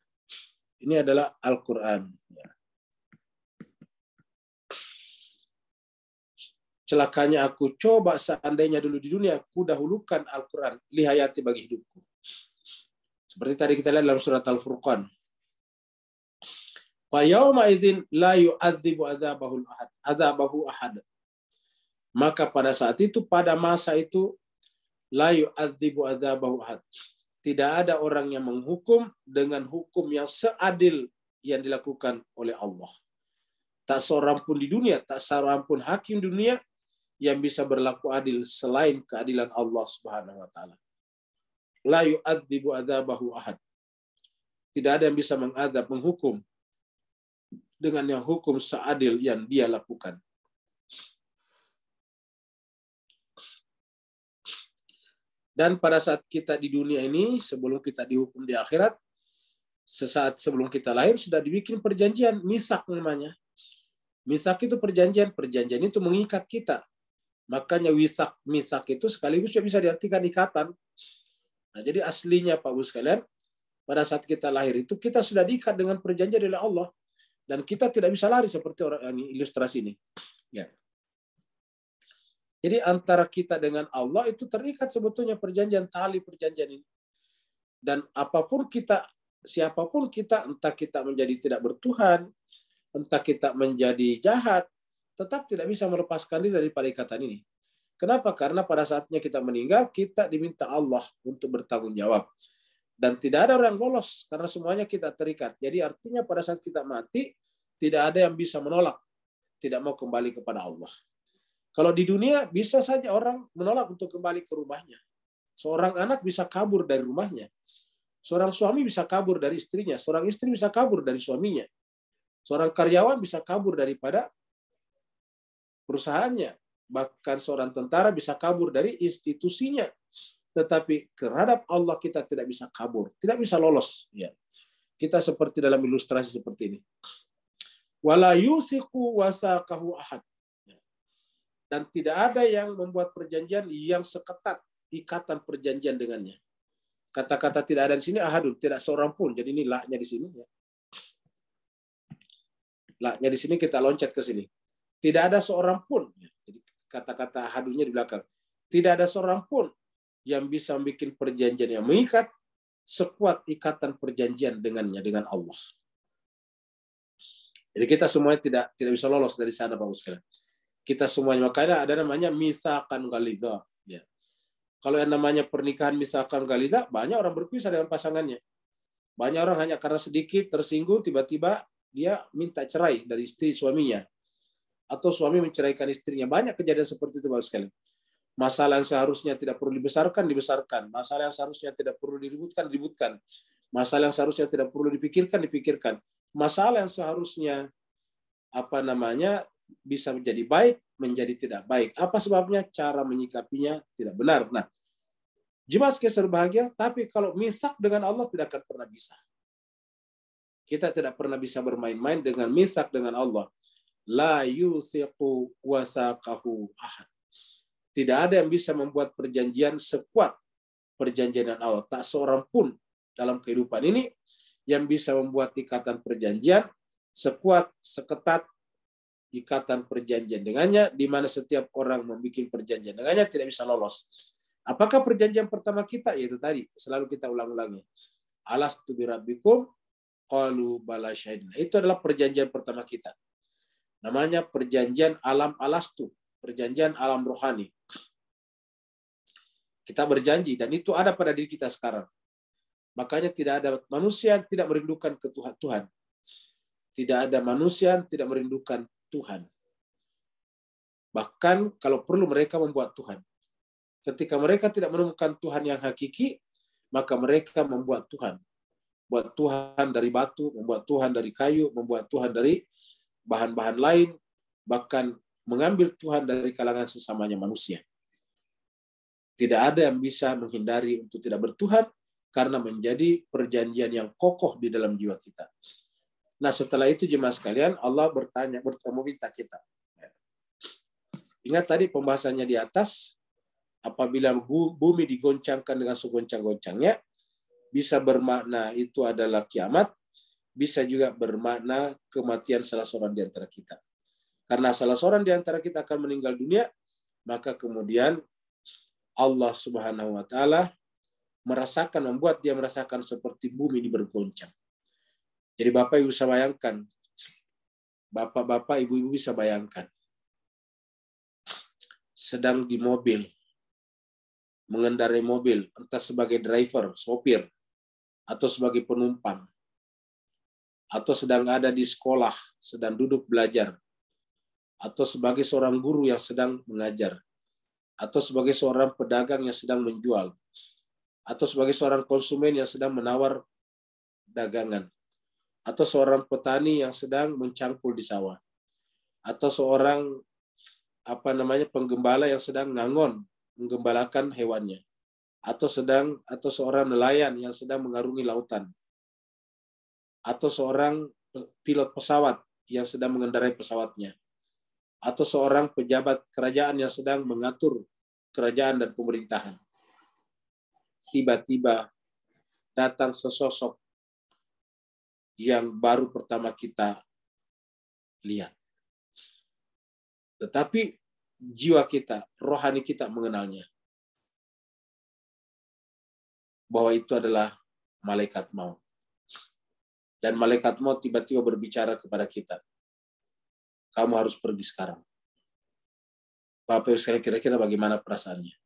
Ini adalah Al-Quran. Celakanya aku, coba seandainya dulu di dunia aku dahulukan Al-Quran lihayati bagi hidupku. Seperti tadi kita lihat dalam surat Al-Furqan. Fa yauma idzin la yu'adzibu adzabahu ahad. Maka pada saat itu, pada masa itu, la yu'adzibu adzabahu ahad. Tidak ada orang yang menghukum dengan hukum yang seadil yang dilakukan oleh Allah. Tak seorang pun di dunia, tak seorang pun hakim dunia yang bisa berlaku adil selain keadilan Allah Subhanahu wa taala. La yu'adzibu adzabahu ahad. Tidak ada yang bisa mengadab, menghukum dengan yang hukum seadil yang dia lakukan. Dan pada saat kita di dunia ini, sebelum kita dihukum di akhirat, sesaat sebelum kita lahir sudah dibikin perjanjian, misak namanya. Misak itu perjanjian itu mengikat kita. Makanya misak itu sekaligus bisa diartikan ikatan. Nah, jadi aslinya Pak Bu sekalian, pada saat kita lahir itu kita sudah diikat dengan perjanjian oleh Allah, dan kita tidak bisa lari seperti orang ini ilustrasi ini. Ya. Jadi antara kita dengan Allah itu terikat sebetulnya perjanjian, tali perjanjian ini. Dan apapun kita, siapapun kita, entah kita menjadi tidak bertuhan, entah kita menjadi jahat, tetap tidak bisa melepaskan diri daripada ikatan ini. Kenapa? Karena pada saatnya kita meninggal, kita diminta Allah untuk bertanggung jawab. Dan tidak ada orang lolos, karena semuanya kita terikat. Jadi artinya pada saat kita mati, tidak ada yang bisa menolak, tidak mau kembali kepada Allah. Kalau di dunia, bisa saja orang menolak untuk kembali ke rumahnya. Seorang anak bisa kabur dari rumahnya. Seorang suami bisa kabur dari istrinya. Seorang istri bisa kabur dari suaminya. Seorang karyawan bisa kabur daripada perusahaannya. Bahkan seorang tentara bisa kabur dari institusinya. Tetapi terhadap Allah kita tidak bisa kabur. Tidak bisa lolos. Ya. Kita seperti dalam ilustrasi seperti ini. Wala yusiku wasaqahu ahad. Dan tidak ada yang membuat perjanjian yang seketat ikatan perjanjian dengannya. Kata-kata tidak ada di sini ahadun, tidak seorang pun. Jadi ini la-nya di sini. Ya. La-nya di sini kita loncat ke sini. Tidak ada seorang pun. Jadi kata-kata ahadunnya di belakang. Tidak ada seorang pun yang bisa membuat perjanjian yang mengikat sekuat ikatan perjanjian dengannya, dengan Allah. Jadi kita semuanya tidak bisa lolos dari sana, Pak sekalian. Kita semuanya, makanya ada namanya misakan galiza. Ya. Kalau yang namanya pernikahan misakan galiza, banyak orang berpisah dengan pasangannya. Banyak orang hanya karena sedikit tersinggung, tiba-tiba dia minta cerai dari istri suaminya. Atau suami menceraikan istrinya. Banyak kejadian seperti itu, Pak sekalian. Masalah yang seharusnya tidak perlu dibesarkan. Masalah yang seharusnya tidak perlu diributkan. Masalah yang seharusnya tidak perlu dipikirkan. Masalah yang seharusnya bisa menjadi baik, menjadi tidak baik. Apa sebabnya? Cara menyikapinya tidak benar. Nah, Jemaah sekalian berbahagia, tapi kalau misak dengan Allah tidak akan pernah bisa. Kita tidak pernah bisa bermain-main dengan misak dengan Allah. La yusiqu wasaqahu ahad. Tidak ada yang bisa membuat perjanjian sekuat perjanjian dengan Allah. Tak seorang pun dalam kehidupan ini yang bisa membuat ikatan perjanjian sekuat, seketat ikatan perjanjian dengannya, di mana setiap orang membuat perjanjian dengannya tidak bisa lolos. Apakah perjanjian pertama kita? Yaitu tadi, selalu kita ulang-ulangi. Alastu birabbikum, qalu bala syahidna. Itu adalah perjanjian pertama kita. Namanya perjanjian alam alastu, perjanjian alam rohani. Kita berjanji, dan itu ada pada diri kita sekarang. Makanya tidak ada manusia yang tidak merindukan ke Tuhan. Tidak ada manusia yang tidak merindukan Tuhan. Bahkan kalau perlu mereka membuat Tuhan. Ketika mereka tidak menemukan Tuhan yang hakiki, maka mereka membuat Tuhan. Buat Tuhan dari batu, membuat Tuhan dari kayu, membuat Tuhan dari bahan-bahan lain, bahkan mengambil Tuhan dari kalangan sesamanya manusia. Tidak ada yang bisa menghindari untuk tidak bertuhan, karena menjadi perjanjian yang kokoh di dalam jiwa kita. Nah, setelah itu jemaah sekalian, Allah meminta kita. Ingat tadi pembahasannya di atas, apabila bumi digoncangkan dengan segoncang-goncangnya, bisa bermakna itu adalah kiamat, bisa juga bermakna kematian salah seorang di antara kita. Karena salah seorang di antara kita akan meninggal dunia, maka kemudian Allah Subhanahu wa Ta'ala membuat dia merasakan seperti bumi ini bergoncang. Jadi Bapak Ibu bisa bayangkan, Bapak-bapak, Ibu-ibu bisa bayangkan, sedang di mobil, mengendarai mobil, entah sebagai driver, sopir, atau sebagai penumpang, atau sedang ada di sekolah, sedang duduk belajar, atau sebagai seorang guru yang sedang mengajar, atau sebagai seorang pedagang yang sedang menjual, atau sebagai seorang konsumen yang sedang menawar dagangan, atau seorang petani yang sedang mencangkul di sawah, atau seorang penggembala yang sedang ngangon menggembalakan hewannya, atau seorang nelayan yang sedang mengarungi lautan, atau seorang pilot pesawat yang sedang mengendarai pesawatnya, atau seorang pejabat kerajaan yang sedang mengatur kerajaan dan pemerintahan. Tiba-tiba datang sesosok yang baru pertama kita lihat. Tetapi jiwa kita, rohani kita mengenalnya. Bahwa itu adalah malaikat maut. Dan malaikat maut tiba-tiba berbicara kepada kita. Kamu harus pergi sekarang. Bapak sekalian, kira-kira bagaimana perasaannya?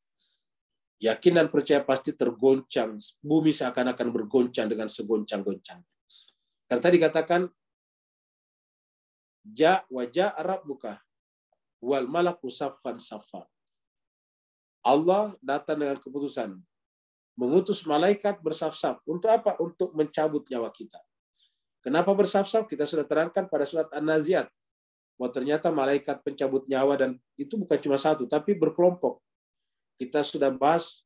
Yakin dan percaya pasti tergoncang. Bumi seakan-akan bergoncang dengan segoncang-goncang. Karena tadi katakan, wajah Arab buka. Wal malaku saffan saffa. Allah datang dengan keputusan. Mengutus malaikat bersaf-saf. Untuk apa? Untuk mencabut nyawa kita. Kenapa bersaf-saf? Kita sudah terangkan pada surat An-Nazi'at. Bahwa ternyata malaikat pencabut nyawa, dan itu bukan cuma satu, tapi berkelompok. Kita sudah bahas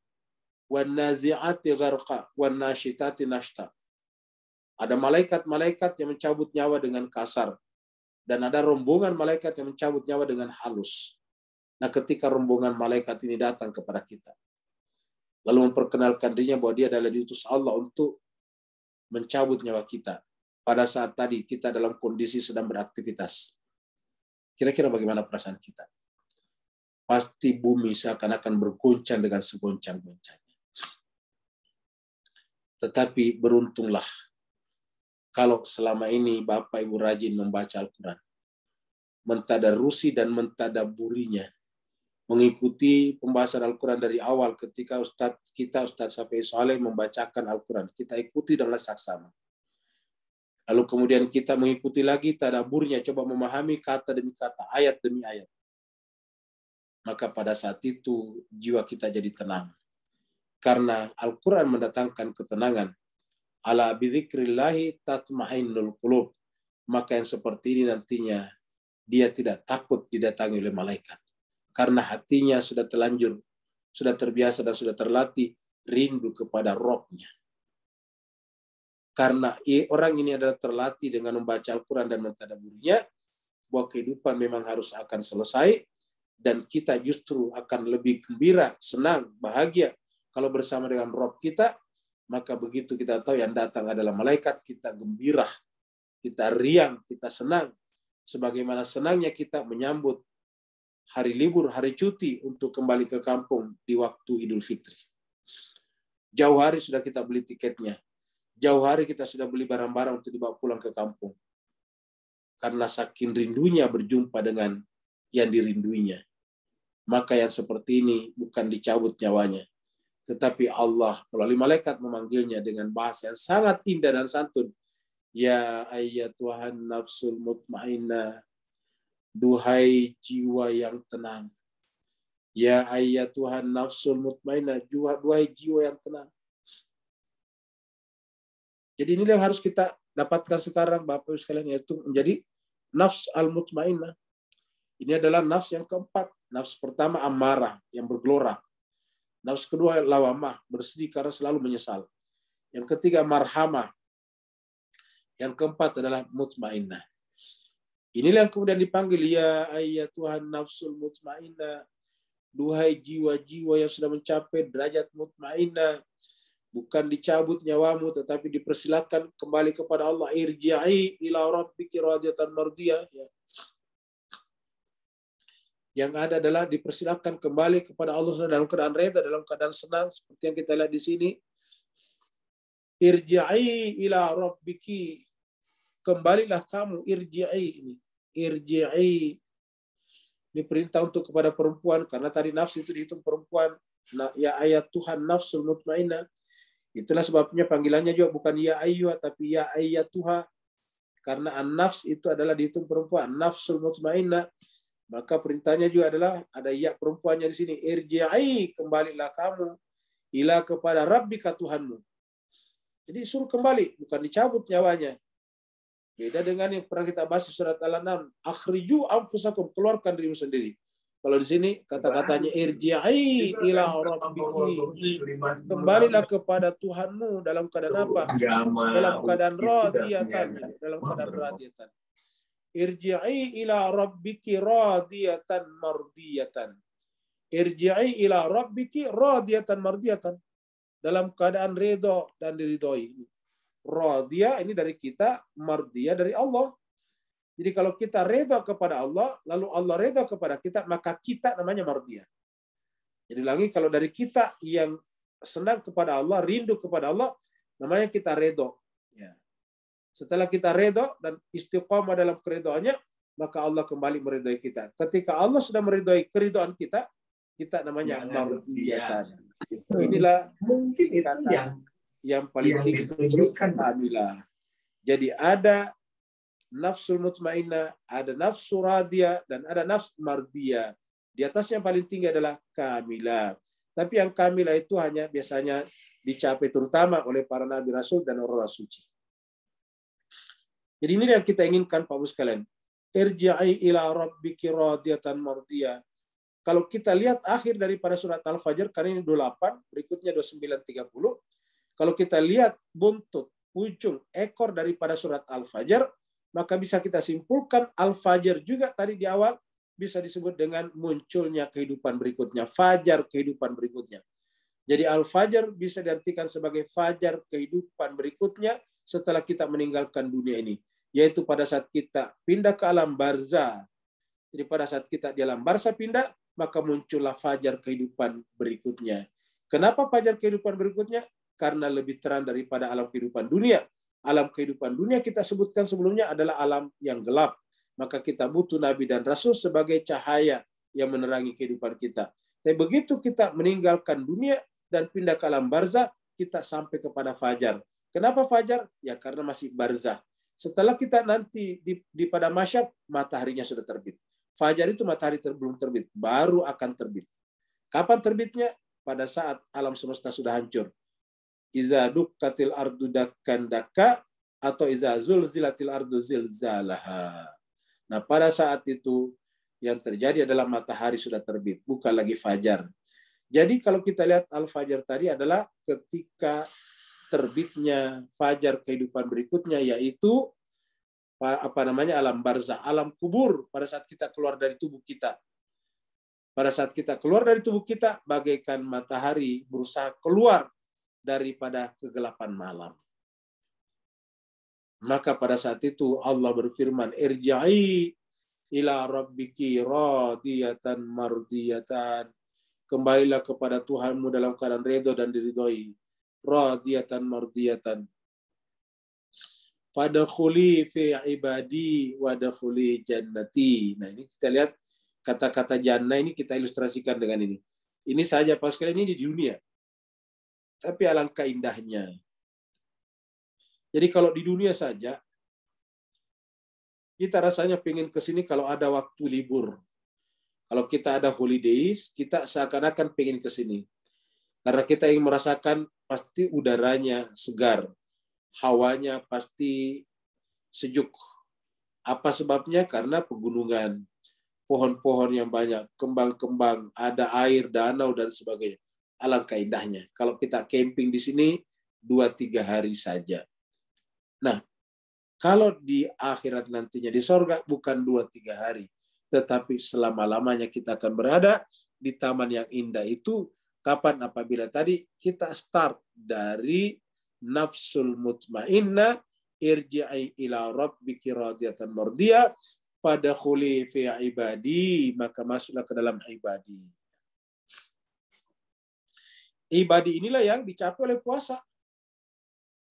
wan-nazi'ati gharqa, wan-nasyitati nashta. Ada malaikat-malaikat yang mencabut nyawa dengan kasar. Dan ada rombongan malaikat yang mencabut nyawa dengan halus. Nah, ketika rombongan malaikat ini datang kepada kita, lalu memperkenalkan dirinya bahwa dia adalah diutus Allah untuk mencabut nyawa kita. Pada saat tadi kita dalam kondisi sedang beraktivitas. Kira-kira bagaimana perasaan kita? Pasti bumi seakan-akan bergoncang dengan segoncang-goncangnya. Tetapi beruntunglah kalau selama ini Bapak Ibu rajin membaca Al-Quran, mentadarusi dan mentadaburinya, mengikuti pembahasan Al-Quran dari awal ketika Ustaz Safi Saleh membacakan Al-Quran. Kita ikuti dengan saksama. Lalu kemudian kita mengikuti lagi tadaburnya, coba memahami kata demi kata, ayat demi ayat. Maka pada saat itu jiwa kita jadi tenang. Karena Al-Quran mendatangkan ketenangan. Ala bidzikrillahi tatmainnul qulub. Maka yang seperti ini nantinya dia tidak takut didatangi oleh malaikat. Karena hatinya sudah terlanjur, sudah terbiasa dan sudah terlatih rindu kepada Robnya. Karena orang ini adalah terlatih dengan membaca Al-Quran dan mentadabburinya, bahwa kehidupan memang harus akan selesai, dan kita justru akan lebih gembira, senang, bahagia kalau bersama dengan Rob kita. Maka begitu kita tahu yang datang adalah malaikat, kita gembira, kita riang, kita senang. Sebagaimana senangnya kita menyambut hari libur, hari cuti untuk kembali ke kampung di waktu Idul Fitri. Jauh hari sudah kita beli tiketnya. Jauh hari kita sudah beli barang-barang untuk dibawa pulang ke kampung. Karena saking rindunya berjumpa dengan yang dirinduinya. Maka yang seperti ini bukan dicabut nyawanya, tetapi Allah melalui malaikat memanggilnya dengan bahasa yang sangat indah dan santun. Ya ayyatuhan nafsul mutmainnah, duhai jiwa yang tenang. Ya ayyatuhan nafsul mutmainnah, duhai jiwa yang tenang. Jadi ini yang harus kita dapatkan sekarang Bapak Ibu sekalian, yaitu menjadi nafs al-mutmainnah. Ini adalah nafs yang keempat. Nafs pertama amarah, yang bergelora. Nafs kedua lawamah, bersedih karena selalu menyesal. Yang ketiga marhamah. Yang keempat adalah mutmainnah. Inilah yang kemudian dipanggil, ya ayyatuhan nafsul mutmainnah, duhai jiwa-jiwa yang sudah mencapai derajat mutmainnah. Bukan dicabut nyawamu, tetapi dipersilakan kembali kepada Allah. Irji'i ila rabbiki radiyatan mardiyah. Yang ada adalah dipersilakan kembali kepada Allah dalam keadaan reda, dalam keadaan senang, seperti yang kita lihat di sini. Irji'i ila rabbiki, kembalilah kamu. Irji'i ini, irji'i ini perintah untuk kepada perempuan, karena tadi nafsu itu dihitung perempuan. Nah, ya ayat Tuhan nafsul mutmainnah. Itulah sebabnya panggilannya juga bukan ya ayyuha, tapi ya ayyatuha. Karena an-nafs itu adalah dihitung perempuan, nafsul mutmainnah. Maka perintahnya juga adalah ada ya perempuannya di sini. Irji'i, kembalilah kamu ila kepada Rabbika Tuhanmu. Jadi suruh kembali, bukan dicabut nyawanya. Beda dengan yang pernah kita bahas di surat Al-An'am, akhriju anfusakum, keluarkan dirimu sendiri. Kalau di sini kata-katanya irji'i ila rabbiki, kembalilah kepada Tuhanmu dalam keadaan apa? Dalam keadaan radiyatan, dalam keadaan radiyatan. Irji'i ila rabbiki radiyatan mardiyatan. Irji'i ila rabbiki radiyatan mardiyatan. Dalam keadaan redha dan diridhoi. Radiyah ini dari kita, mardiyah dari Allah. Jadi kalau kita redha kepada Allah, lalu Allah redha kepada kita, maka kita namanya mardiyah. Jadi lagi kalau dari kita yang senang kepada Allah, rindu kepada Allah, namanya kita redha. Ya. Setelah kita redha dan istiqamah dalam keridhaannya, maka Allah kembali meridhai kita. Ketika Allah sudah meridhai keridhaan kita, kita namanya mardiyah. Inilah mungkin yang paling tinggi ditunjukkan kamilah. Jadi ada nafsul mutmainnah, ada nafsu radiyah, dan ada nafsu mardiyah. Di atasnya yang paling tinggi adalah kamilah. Tapi yang kamilah itu hanya biasanya dicapai terutama oleh para nabi rasul dan orang-orang suci. Jadi ini yang kita inginkan Pak Bu sekalian. Irji'i ila rabbiki radiyatan mardiyah. Kalau kita lihat akhir daripada surat Al-Fajr, karena ini 28, berikutnya 29-30. Kalau kita lihat buntut, ujung, ekor daripada surat Al-Fajr, maka bisa kita simpulkan Al-Fajr juga tadi di awal bisa disebut dengan munculnya kehidupan berikutnya. Fajar kehidupan berikutnya. Jadi Al-Fajr bisa diartikan sebagai fajar kehidupan berikutnya setelah kita meninggalkan dunia ini. Yaitu pada saat kita pindah ke alam barzah. Jadi pada saat kita di alam barzah pindah, maka muncullah fajar kehidupan berikutnya. Kenapa fajar kehidupan berikutnya? Karena lebih terang daripada alam kehidupan dunia. Alam kehidupan dunia kita sebutkan sebelumnya adalah alam yang gelap. Maka kita butuh Nabi dan Rasul sebagai cahaya yang menerangi kehidupan kita. Tapi begitu kita meninggalkan dunia dan pindah ke alam barzah, kita sampai kepada fajar. Kenapa fajar? Ya karena masih barzah. Setelah kita nanti di pada masyar, mataharinya sudah terbit. Fajar itu matahari belum terbit, baru akan terbit. Kapan terbitnya? Pada saat alam semesta sudah hancur. Iza dukkatil ardu dakkan dakka, atau iza zulzilatil ardu zilzalaha. Nah, pada saat itu yang terjadi adalah matahari sudah terbit, bukan lagi fajar. Jadi kalau kita lihat al-fajar tadi adalah ketika terbitnya fajar kehidupan berikutnya, yaitu alam barzah, alam kubur, pada saat kita keluar dari tubuh kita. Pada saat kita keluar dari tubuh kita, bagaikan matahari berusaha keluar daripada kegelapan malam. Maka pada saat itu Allah berfirman, irja'i ila rabbiki radiyatan mardiyatan. Kembalilah kepada Tuhanmu dalam keadaan redha dan diridhoi. Radiyatan mardiyatan. Fadkhuli fi ibadi wadkhuli jannati. Nah, ini kita lihat kata-kata jannah ini kita ilustrasikan dengan ini. Ini saja pas sekali ini di dunia. Tapi alangkah indahnya. Jadi kalau di dunia saja, kita rasanya pengen ke sini kalau ada waktu libur. Kalau kita ada holidays, kita seakan-akan pengen ke sini. Karena kita ingin merasakan pasti udaranya segar. Hawanya pasti sejuk. Apa sebabnya? Karena pegunungan. Pohon-pohon yang banyak, kembang-kembang, ada air, danau, dan sebagainya. Alangkah indahnya. Kalau kita camping di sini, 2-3 hari saja. Nah, kalau di akhirat nantinya di sorga, bukan 2-3 hari. Tetapi selama-lamanya kita akan berada di taman yang indah itu. Kapan? Apabila tadi kita start dari nafsul mutmainnah, irji'i ila rabbiki radiyatan mardiyah, fadkhuli fi ibadi, maka masuklah ke dalam ibadi. Ibadi inilah yang dicapai oleh puasa.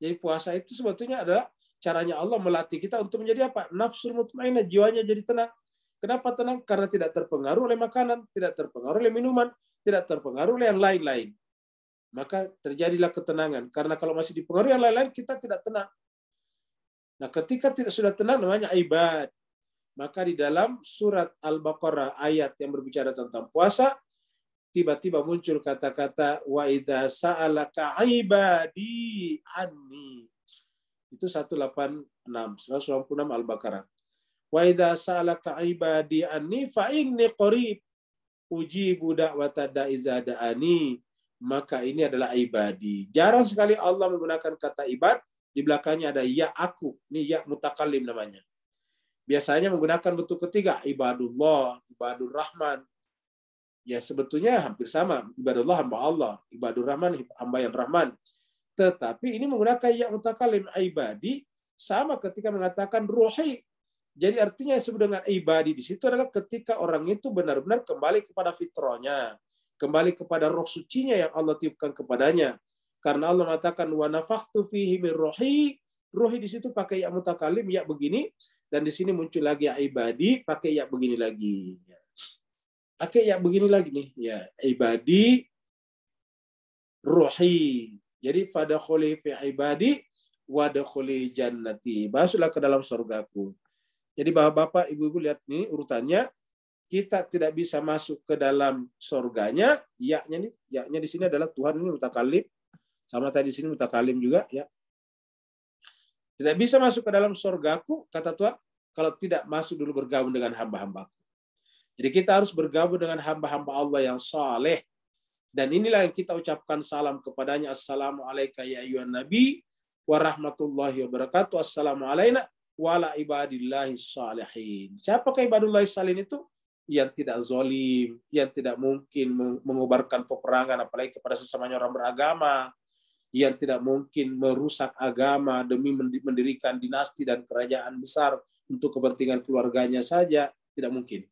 Jadi puasa itu sebetulnya adalah caranya Allah melatih kita untuk menjadi apa? Nafsul mutmainnah, jiwanya jadi tenang. Kenapa tenang? Karena tidak terpengaruh oleh makanan, tidak terpengaruh oleh minuman, tidak terpengaruh oleh yang lain-lain. Maka terjadilah ketenangan. Karena kalau masih dipengaruhi yang lain-lain, kita tidak tenang. Nah, ketika tidak sudah tenang, namanya ibad. Maka di dalam surat Al-Baqarah ayat yang berbicara tentang puasa, tiba-tiba muncul kata-kata wa idza sa'alaka ibadi anni. Itu 186 Al-Baqarah. Wa idza sa'alaka ibadi anni fa inni qarib ujibu da'wata da'i idza da'ani. Maka ini adalah ibadi. Jarang sekali Allah menggunakan kata ibad, di belakangnya ada ya aku. Ini ya mutakallim namanya. Biasanya menggunakan bentuk ketiga, ibadullah, ibadur rahman. Ya sebetulnya hampir sama. Ibadullah hamba Allah, ibadur rahman hamba yang rahman. Tetapi ini menggunakan ya mutakalim ibadi sama ketika mengatakan ruhi. Jadi artinya yang disebut dengan ibadi di situ adalah ketika orang itu benar-benar kembali kepada fitrahnya, kembali kepada roh sucinya yang Allah tiupkan kepadanya. Karena Allah mengatakan wa nafakhtu fihi min ruhi. Ruhi di situ pakai ya mutakalim, ya begini. Dan di sini muncul lagi ya ibadi, pakai ya begini lagi. Pakai ya begini lagi nih. Ya, ibadi ruhi. Jadi fadkhuli fi ibadi wadkhuli jannati. Masuklah ke dalam surgaku. Jadi Bapak-bapak, Ibu-ibu lihat nih urutannya. Kita tidak bisa masuk ke dalam surganya. Ya-nya nih, ya-nya di sini adalah Tuhan ini mutakalim. Sama tadi di sini mutakalim juga ya. Tidak bisa masuk ke dalam surgaku, kata Tuhan, kalau tidak masuk dulu bergabung dengan hamba-hambaku. Jadi kita harus bergabung dengan hamba-hamba Allah yang saleh. Dan inilah yang kita ucapkan salam kepadanya. Assalamualaikum ya ayyuhan nabi wa rahmatullahi wa barakatuh. Assalamu alaina wa ala ibadillahi salihin. Siapakah ibadullahi salihin itu? Yang tidak zalim, yang tidak mungkin mengobarkan peperangan apalagi kepada sesamanya orang beragama, yang tidak mungkin merusak agama demi mendirikan dinasti dan kerajaan besar untuk kepentingan keluarganya saja, tidak mungkin.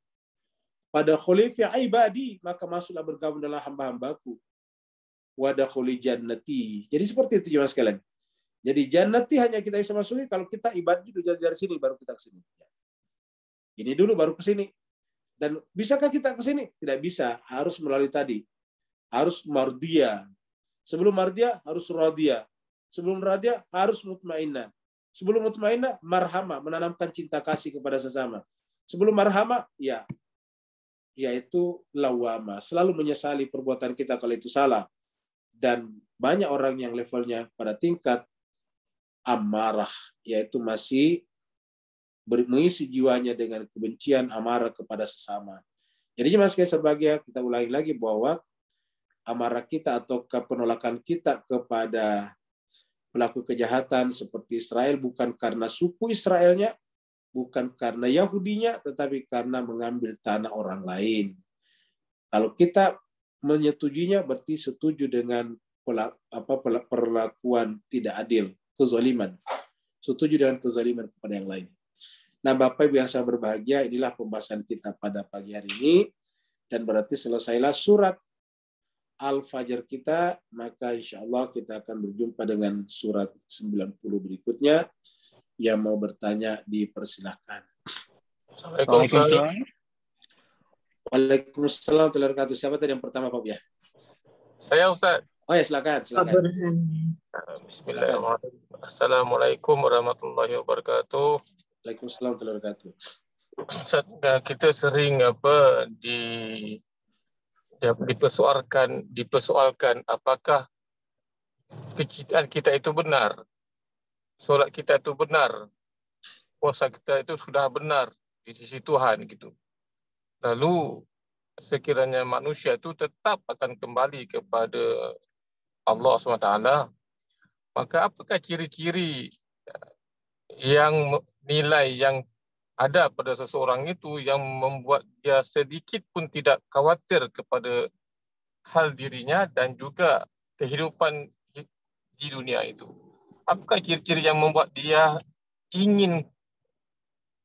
Pada khulif ya ibadi, maka masuklah bergabung dalam hamba-hambaku. Wadakhuli jannati. Jadi seperti itu jemaah sekalian. Jadi jannati hanya kita bisa masuki kalau kita ibadah dulu dari sini baru kita ke sini. Ini dulu baru ke sini. Dan bisakah kita ke sini? Tidak bisa, harus melalui tadi. Harus mardiyah. Sebelum mardiyah harus radiyah. Sebelum radiyah harus mutmainnah. Sebelum mutmainnah marhamah, menanamkan cinta kasih kepada sesama. Sebelum marhamah, ya, yaitu lawama, selalu menyesali perbuatan kita kalau itu salah. Dan banyak orang yang levelnya pada tingkat amarah, yaitu masih mengisi jiwanya dengan kebencian, amarah kepada sesama. Jadi jemaah sekalian berbahagia, kita ulangi lagi bahwa amarah kita atau penolakan kita kepada pelaku kejahatan seperti Israel bukan karena suku Israelnya, bukan karena Yahudinya, tetapi karena mengambil tanah orang lain. Kalau kita menyetujuinya berarti setuju dengan perlakuan tidak adil, kezaliman. Setuju dengan kezaliman kepada yang lain. Nah, Bapak Ibu yang saya berbahagia, inilah pembahasan kita pada pagi hari ini. Dan berarti selesailah surat Al-Fajr kita, maka insya Allah kita akan berjumpa dengan surat 90 berikutnya. Yang mau bertanya dipersilahkan. Waalaikumsalam. Waalaikumsalam warahmatullahi wabarakatuh. Siapa tadi yang pertama, Pak ya? Saya Ustaz. Oh ya, silakan. Bismillahirrahmanirrahim. Assalamualaikum warahmatullahi wabarakatuh. Waalaikumsalam warahmatullahi wabarakatuh. Ustaz, kita sering dipersoalkan apakah kecintaan kita itu benar, solat kita itu benar, puasa kita itu sudah benar di sisi Tuhan gitu. Lalu sekiranya manusia itu tetap akan kembali kepada Allah SWT, maka apakah ciri-ciri yang nilai yang ada pada seseorang itu yang membuat dia sedikit pun tidak khawatir kepada hal dirinya dan juga kehidupan di dunia itu? Apakah ciri-ciri yang membuat dia ingin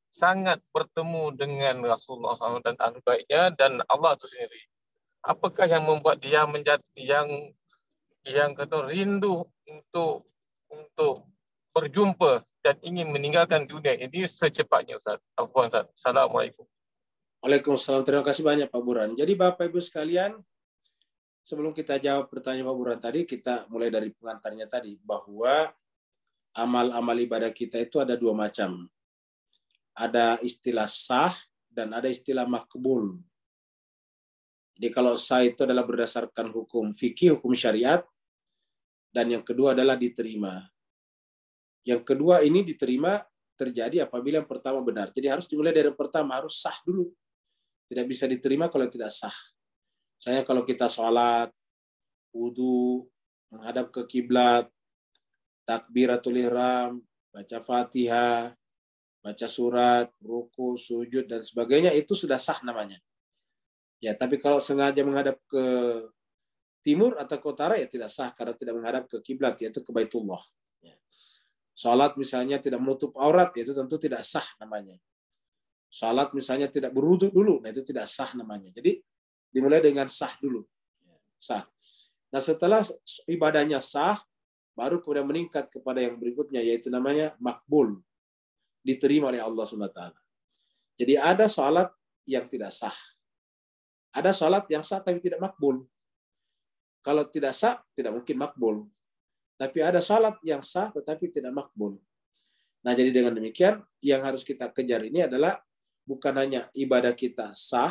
sangat bertemu dengan Rasulullah SAW dan ahli baitnya dan Allah itu sendiri? Apakah yang membuat dia yang kata rindu untuk berjumpa dan ingin meninggalkan dunia ini secepatnya, Ustaz? Afwan, Ustaz. Assalamualaikum. Waalaikumsalam. Terima kasih banyak Pak Buran. Jadi Bapak Ibu sekalian, sebelum kita jawab pertanyaan Pak Buran tadi, kita mulai dari pengantarnya tadi bahwa amal-amal ibadah kita itu ada dua macam. Ada istilah sah dan ada istilah makbul. Jadi kalau sah itu adalah berdasarkan hukum fikih, hukum syariat, dan yang kedua adalah diterima. Yang kedua ini diterima terjadi apabila yang pertama benar. Jadi harus dimulai dari yang pertama, harus sah dulu. Tidak bisa diterima kalau tidak sah. Misalnya kalau kita sholat, wudu, menghadap ke kiblat, takbiratul ihram, baca Fatihah, baca surat, ruku, sujud, dan sebagainya, itu sudah sah namanya. Ya, tapi kalau sengaja menghadap ke timur atau ke utara, ya tidak sah karena tidak menghadap ke kiblat, yaitu ke Baitullah. Ya. Salat misalnya tidak menutup aurat, itu tentu tidak sah namanya. Salat misalnya tidak berwudu dulu, nah itu tidak sah namanya. Jadi dimulai dengan sah dulu. Sah. Nah setelah ibadahnya sah, baru kemudian meningkat kepada yang berikutnya, yaitu namanya makbul. Diterima oleh Allah SWT. Jadi ada salat yang tidak sah. Ada salat yang sah tapi tidak makbul. Kalau tidak sah, tidak mungkin makbul. Tapi ada salat yang sah tetapi tidak makbul. Nah, jadi dengan demikian yang harus kita kejar ini adalah bukan hanya ibadah kita sah,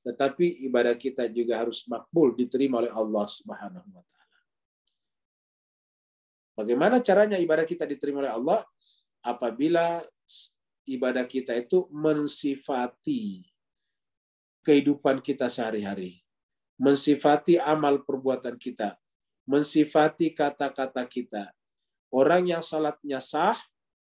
tetapi ibadah kita juga harus makbul, diterima oleh Allah Subhanahu wa taala. Bagaimana caranya ibadah kita diterima oleh Allah? Apabila ibadah kita itu mensifati kehidupan kita sehari-hari, mensifati amal perbuatan kita, mensifati kata-kata kita. Orang yang salatnya sah,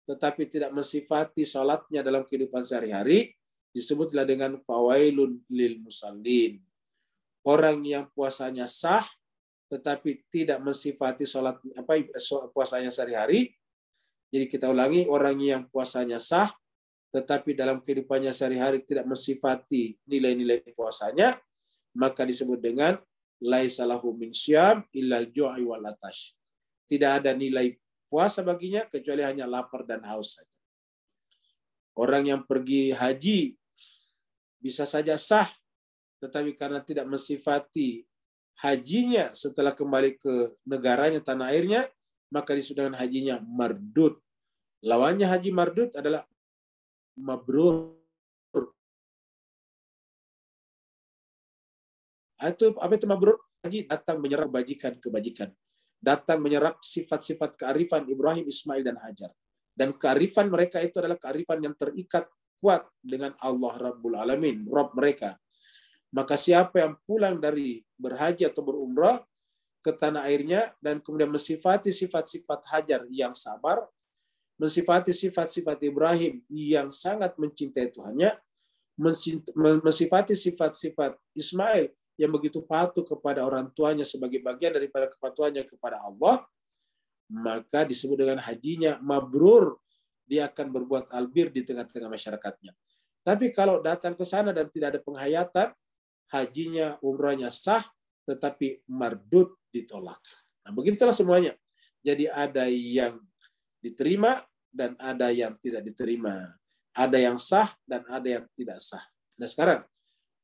tetapi tidak mensifati salatnya dalam kehidupan sehari-hari, disebutlah dengan fawailun lil musallin. Orang yang puasanya sah, tetapi tidak mensifati puasanya sehari-hari. Jadi kita ulangi, orang yang puasanya sah, tetapi dalam kehidupannya sehari-hari tidak mensifati nilai-nilai puasanya, maka disebut dengan laisa lahu min syam illal ju'i wal atash. Tidak ada nilai puasa baginya kecuali hanya lapar dan haus saja. Orang yang pergi haji bisa saja sah, tetapi karena tidak mensifati hajinya setelah kembali ke negaranya, tanah airnya, maka disebut dengan hajinya mardud. Lawannya haji mardud adalah mabrur. Apa itu mabrur? Haji datang menyerap kebajikan. Datang menyerap sifat-sifat kearifan Ibrahim, Ismail, dan Hajar. Dan kearifan mereka itu adalah kearifan yang terikat kuat dengan Allah Rabbul Alamin, Rabb mereka. Maka siapa yang pulang dari berhaji atau berumrah ke tanah airnya dan kemudian mensifati sifat-sifat Hajar yang sabar, mensifati sifat-sifat Ibrahim yang sangat mencintai Tuhannya, mensifati sifat-sifat Ismail yang begitu patuh kepada orang tuanya sebagai bagian daripada kepatuhannya kepada Allah, maka disebut dengan hajinya mabrur. Dia akan berbuat albir di tengah-tengah masyarakatnya. Tapi kalau datang ke sana dan tidak ada penghayatan, hajinya, umrahnya sah, tetapi mardud, ditolak. Nah, begitulah semuanya. Jadi ada yang diterima dan ada yang tidak diterima. Ada yang sah dan ada yang tidak sah. Nah sekarang,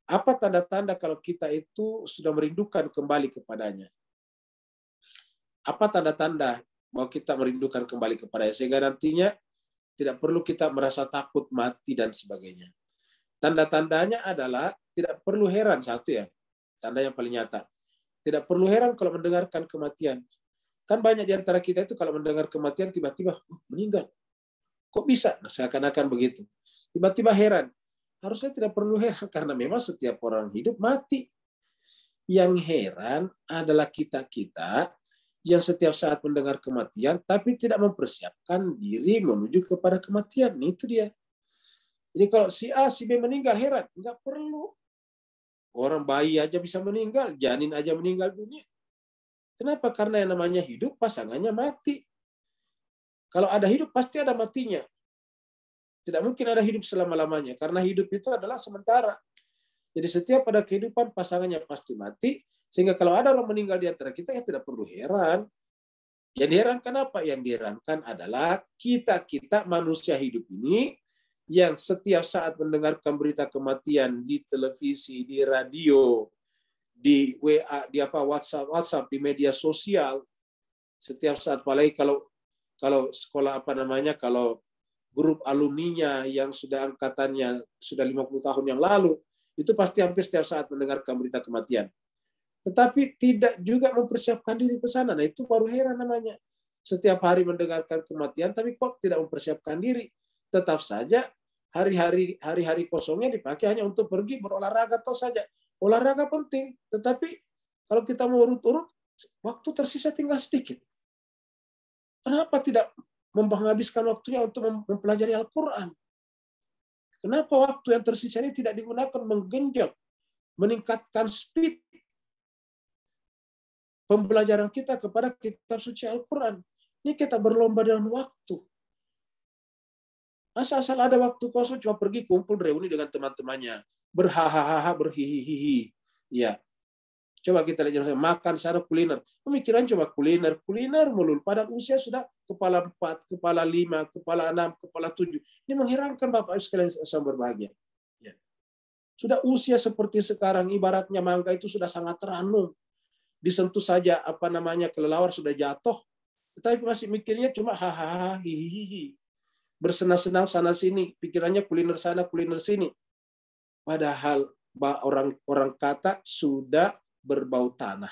apa tanda-tanda kalau kita itu sudah merindukan kembali kepadanya? Apa tanda-tanda bahwa kita merindukan kembali kepadanya? Sehingga nantinya tidak perlu kita merasa takut mati dan sebagainya. Tanda-tandanya adalah tidak perlu heran, satu ya, tanda yang paling nyata. Tidak perlu heran kalau mendengarkan kematian. Kan banyak di antara kita itu kalau mendengar kematian tiba-tiba meninggal. Kok bisa? Nah, seakan-akan begitu. Tiba-tiba heran. Harusnya tidak perlu heran karena memang setiap orang hidup mati. Yang heran adalah kita-kita yang setiap saat mendengar kematian tapi tidak mempersiapkan diri menuju kepada kematian. Itu dia. Jadi kalau si A, si B meninggal, heran. Enggak perlu. Orang bayi aja bisa meninggal, janin aja meninggal dunia. Kenapa? Karena yang namanya hidup, pasangannya mati. Kalau ada hidup, pasti ada matinya. Tidak mungkin ada hidup selama-lamanya. Karena hidup itu adalah sementara. Jadi setiap ada kehidupan, pasangannya pasti mati. Sehingga kalau ada orang meninggal di antara kita, ya tidak perlu heran. Yang diherankan apa? Yang diherankan adalah kita-kita manusia hidup ini yang setiap saat mendengarkan berita kematian di televisi, di radio, di WA, di WhatsApp, di media sosial. Setiap saat, apalagi kalau sekolah kalau grup alumninya yang sudah angkatannya sudah 50 tahun yang lalu, itu pasti hampir setiap saat mendengarkan berita kematian. Tetapi tidak juga mempersiapkan diri ke sana. Nah, itu baru heran namanya. Setiap hari mendengarkan kematian, tapi kok tidak mempersiapkan diri. Tetap saja hari-hari kosongnya dipakai hanya untuk pergi berolahraga atau saja. Olahraga penting, tetapi kalau kita mau urut-urut, waktu tersisa tinggal sedikit. Kenapa tidak menghabiskan waktunya untuk mempelajari Al-Quran? Kenapa waktu yang tersisa ini tidak digunakan menggenjot, meningkatkan speed pembelajaran kita kepada kitab suci Al-Quran? Ini kita berlomba dengan waktu. Asal ada waktu kosong cuma pergi kumpul reuni dengan teman-temannya, berhahaha, berhihihi. Ya, coba kita lihat makan sana kuliner. Pemikiran coba kuliner melulu. Padahal usia sudah kepala 4, kepala 5, kepala 6, kepala 7. Ini mengherankan Bapak Ibu sekalian yang berbahagia. Ya. Sudah usia seperti sekarang, ibaratnya mangga itu sudah sangat ranum. Disentuh saja kelelawar sudah jatuh, tetapi masih mikirnya cuma hahaha hihihi, bersenang-senang sana sini, pikirannya kuliner sana kuliner sini. Padahal orang kata sudah berbau tanah.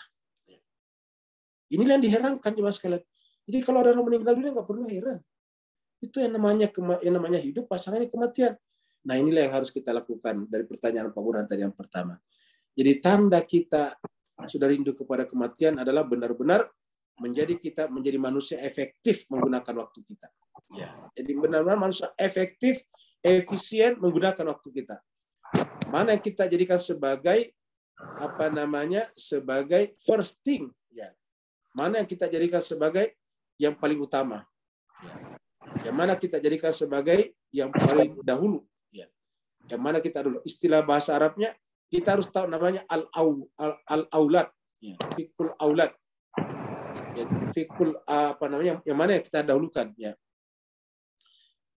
Inilah yang diherankan jemaah sekalian. Jadi kalau ada orang meninggal dunia nggak perlu heran. Itu yang namanya hidup, pasangannya kematian. Nah inilah yang harus kita lakukan dari pertanyaan Pak Burhan tadi yang pertama. Jadi tanda kita sudah rindu kepada kematian adalah benar-benar kita menjadi manusia efektif menggunakan waktu kita. Ya, jadi benar-benar manusia efektif, efisien menggunakan waktu kita. Mana yang kita jadikan sebagai sebagai first thing, ya. Mana yang kita jadikan sebagai yang paling utama, ya. Yang mana kita jadikan sebagai yang paling dahulu, ya. Yang mana kita dulu, istilah bahasa Arabnya kita harus tahu namanya al-aulad, ya. Fikul aulad, ya. Fikul yang mana yang kita dahulukan, ya.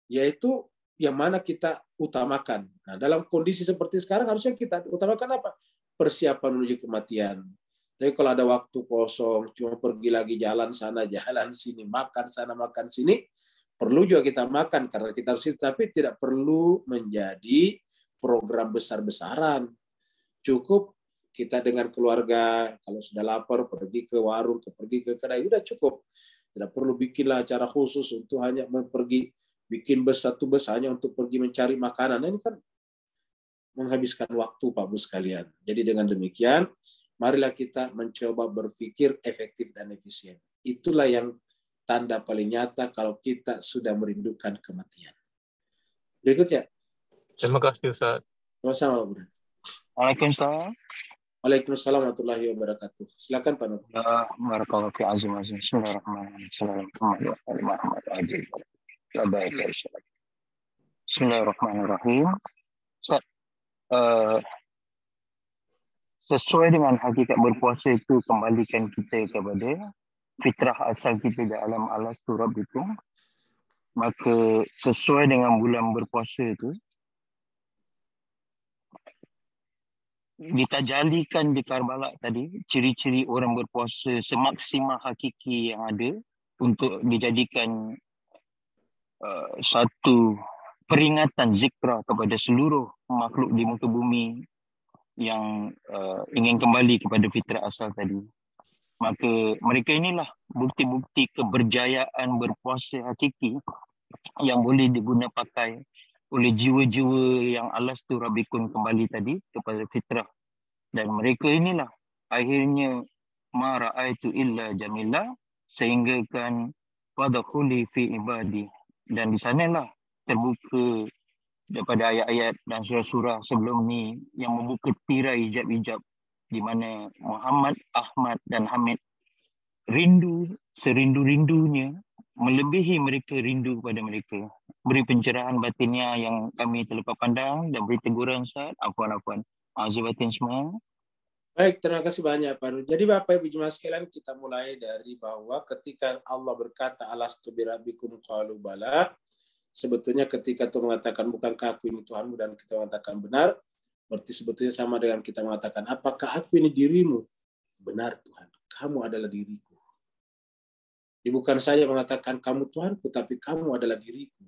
Yaitu yang mana kita utamakan. Nah, dalam kondisi seperti sekarang harusnya kita utamakan apa? Persiapan menuju kematian. Tapi kalau ada waktu kosong, cuma pergi lagi jalan sana, jalan sini, makan sana, makan sini, perlu juga kita makan karena kita harus, tapi tidak perlu menjadi program besar-besaran. Cukup kita dengan keluarga, kalau sudah lapar, pergi ke warung, pergi ke kedai, udah cukup. Tidak perlu bikinlah acara khusus untuk hanya pergi bikin bus satu bus hanya untuk pergi mencari makanan. Ini kan menghabiskan waktu Pak Bu sekalian. Jadi dengan demikian, marilah kita mencoba berpikir efektif dan efisien. Itulah yang tanda paling nyata kalau kita sudah merindukan kematian. Berikutnya. Terima kasih Ustaz. Sama-sama, Bro. Waalaikumsalam. Waalaikumsalam warahmatullahi wabarakatuh. Silakan Pak Nur. Barakallahu fi azim. Bismillahirrahmanirrahim. Bismillahirrahmanirrahim. Ustaz, sesuai dengan hakikat berpuasa itu kembalikan kita kepada fitrah asal kita di alam alas turab itu. Maka sesuai dengan bulan berpuasa itu ditajalikan di Karbala tadi ciri-ciri orang berpuasa semaksimal hakiki yang ada untuk dijadikan satu peringatan zikra kepada seluruh makhluk di muka bumi yang ingin kembali kepada fitrah asal tadi. Maka mereka inilah bukti-bukti keberjayaan berpuasa hakiki yang boleh diguna pakai oleh jiwa-jiwa yang alas tu rabikun kembali tadi kepada fitrah. Dan mereka inilah akhirnya ma ra'aitu illa jamila, sehingga kan wadkhuli fi ibadi. Dan di sanalah terbuka daripada ayat-ayat dan surah-surah sebelum ni yang membuka tirai hijab-hijab di mana Muhammad, Ahmad dan Hamid rindu serindu-rindunya melebihi mereka rindu kepada mereka. Beri pencerahan batinnya yang kami terlepas pandang dan beri teguran Ustaz. Afwan. Azza batin semua. Baik, terima kasih banyak Pak Nur. Jadi Bapak Ibu jemaah sekalian, kita mulai dari bahwa ketika Allah berkata alastu birabbikum qalu bala, sebetulnya ketika Tuhan mengatakan bukankah aku ini Tuhanmu dan kita mengatakan benar, berarti sebetulnya sama dengan kita mengatakan apakah aku ini dirimu? Benar Tuhan, kamu adalah diriku. Jadi bukan saja mengatakan kamu Tuhanku, tapi kamu adalah diriku.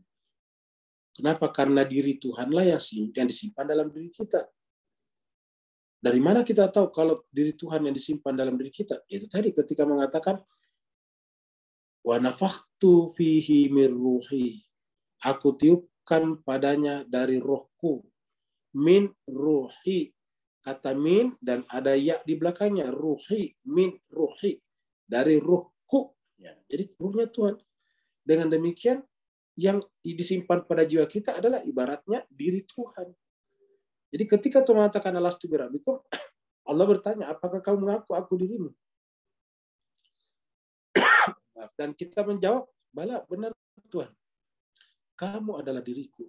Kenapa? Karena diri Tuhanlah yang disimpan dalam diri kita. Dari mana kita tahu kalau diri Tuhan yang disimpan dalam diri kita? Itu tadi ketika mengatakan wa nafakhtu fihi mir ruhi. Aku tiupkan padanya dari rohku. Min ruhi. Kata min dan ada ya di belakangnya. Ruhi, min ruhi. Dari rohku. Ya, jadi ruhnya Tuhan. Dengan demikian yang disimpan pada jiwa kita adalah ibaratnya diri Tuhan. Jadi ketika Tuhan mengatakan alastu birabbikum, Allah bertanya, apakah kamu mengaku aku dirimu? Dan kita menjawab, bala, benar Tuhan. Kamu adalah diriku.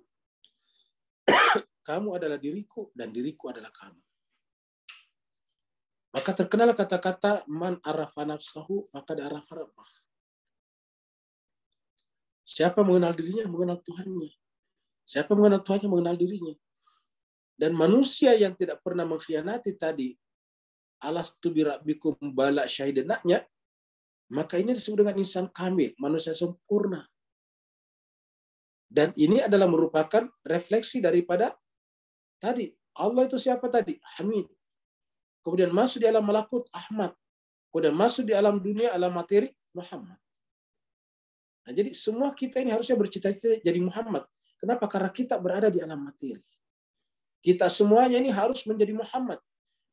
Kamu adalah diriku dan diriku adalah kamu. Maka terkenal kata-kata man arafa nafsahu faqad arafa rabbah. Siapa mengenal dirinya, mengenal Tuhannya. Siapa mengenal Tuhannya, mengenal dirinya. Dan manusia yang tidak pernah mengkhianati tadi, alastu birabbikum bala syahidannya, maka ini disebut dengan insan kamil, manusia sempurna. Dan ini adalah merupakan refleksi daripada tadi. Allah itu siapa tadi? Hamid. Kemudian masuk di alam malakut, Ahmad. Kemudian masuk di alam dunia, alam materi, Muhammad. Nah, jadi semua kita ini harusnya bercita-cita jadi Muhammad. Kenapa? Karena kita berada di alam materi. Kita semuanya ini harus menjadi Muhammad.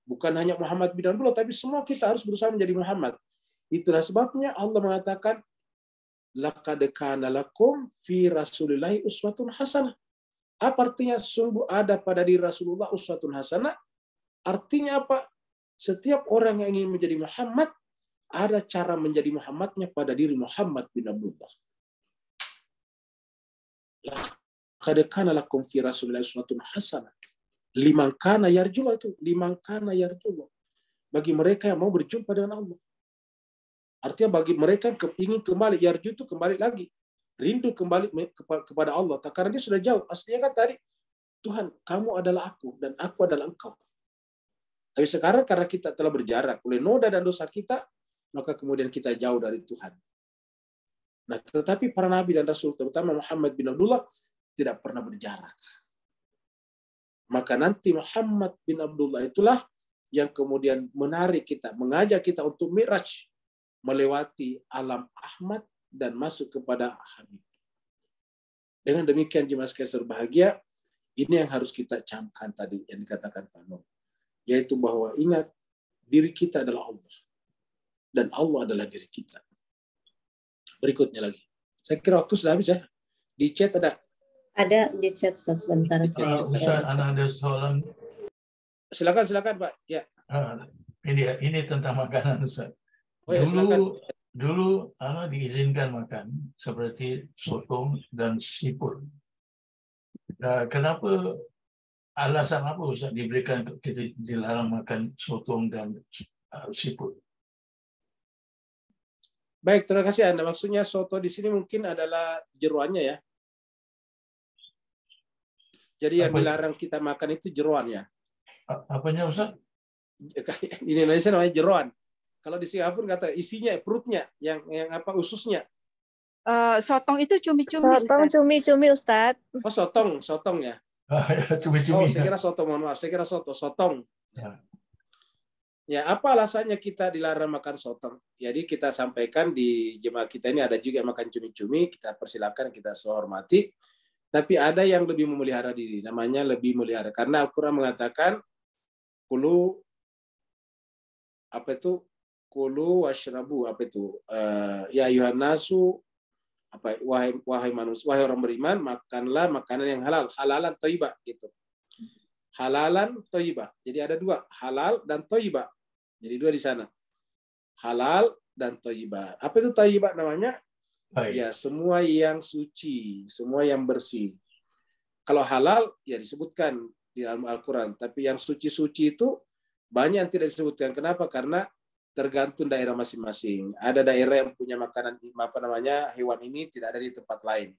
Bukan hanya Muhammad bin Abdullah, tapi semua kita harus berusaha menjadi Muhammad. Itulah sebabnya Allah mengatakan, laqad kana lakum fi Rasulillahi uswatun hasanah. Apa artinya sungguh ada pada diri Rasulullah uswatun hasanah? Artinya apa? Setiap orang yang ingin menjadi Muhammad, ada cara menjadi Muhammadnya pada diri Muhammad bin Abdullah. Laqad kana lakum fi Rasulillahi uswatun hasanah. Liman kana yarjullah itu. Liman kana yarjullah. Bagi mereka yang mau berjumpa dengan Allah. Artinya bagi mereka yang ingin kembali. Yarju itu kembali lagi. Rindu kembali kepada Allah. Karena dia sudah jauh. Aslinya kan tadi. Tuhan, kamu adalah aku. Dan aku adalah engkau. Tapi sekarang karena kita telah berjarak. Oleh noda dan dosa kita. Maka kemudian kita jauh dari Tuhan. Nah, tetapi para nabi dan rasul. Terutama Muhammad bin Abdullah. Tidak pernah berjarak. Maka nanti Muhammad bin Abdullah itulah yang kemudian menarik kita, mengajak kita untuk mi'raj, melewati alam Ahmad dan masuk kepada Hamid. Dengan demikian jemaah sekalian berbahagia, Ini yang harus kita camkan tadi yang dikatakan Pak Nur, yaitu bahwa ingat diri kita adalah Allah dan Allah adalah diri kita. Berikutnya lagi, saya kira waktu sudah habis ya. Di chat ada. Ada di chat sebentar saya. Ustaz, ada soalan. Silakan Pak. Ya. Ini tentang makanan Ustaz. Oh ya, silakan. Dulu diizinkan makan seperti sotong dan siput. Kenapa, alasan apa Ustaz diberikan kita dilarang makan sotong dan siput? Baik, terima kasih Anda. Maksudnya soto di sini mungkin adalah jeroannya ya. Jadi yang dilarang kita makan itu jeroannya. Apanya Ustaz? Di Indonesia namanya jeroan. Kalau di Singapura kata isinya, perutnya, yang apa ususnya. Sotong itu cumi-cumi. Sotong cumi-cumi Ustaz. Oh sotong ya. Cumi-cumi. Oh saya kira soto, mohon maaf. Saya kira sotong. Ya, apa alasannya kita dilarang makan sotong? Jadi kita sampaikan di jemaah kita ini ada juga yang makan cumi-cumi, kita persilakan, kita sehormati. Tapi ada yang lebih memelihara diri, namanya lebih memelihara. Karena Al-Quran mengatakan, kulu washrabu, ya ayuhan nasu, wahai manusia, wahai orang beriman, makanlah makanan yang halal, halalan thayyibah gitu. Halalan thayyibah. Jadi ada dua, halal dan thayyibah. Jadi dua di sana. Halal dan thayyibah. Apa itu thayyibah namanya? Baik. Ya, semua yang suci, semua yang bersih. Kalau halal ya disebutkan di dalam Al-Quran, tapi yang suci-suci itu banyak yang tidak disebutkan. Kenapa? Karena tergantung daerah masing-masing. Ada daerah yang punya makanan hewan ini tidak ada di tempat lain.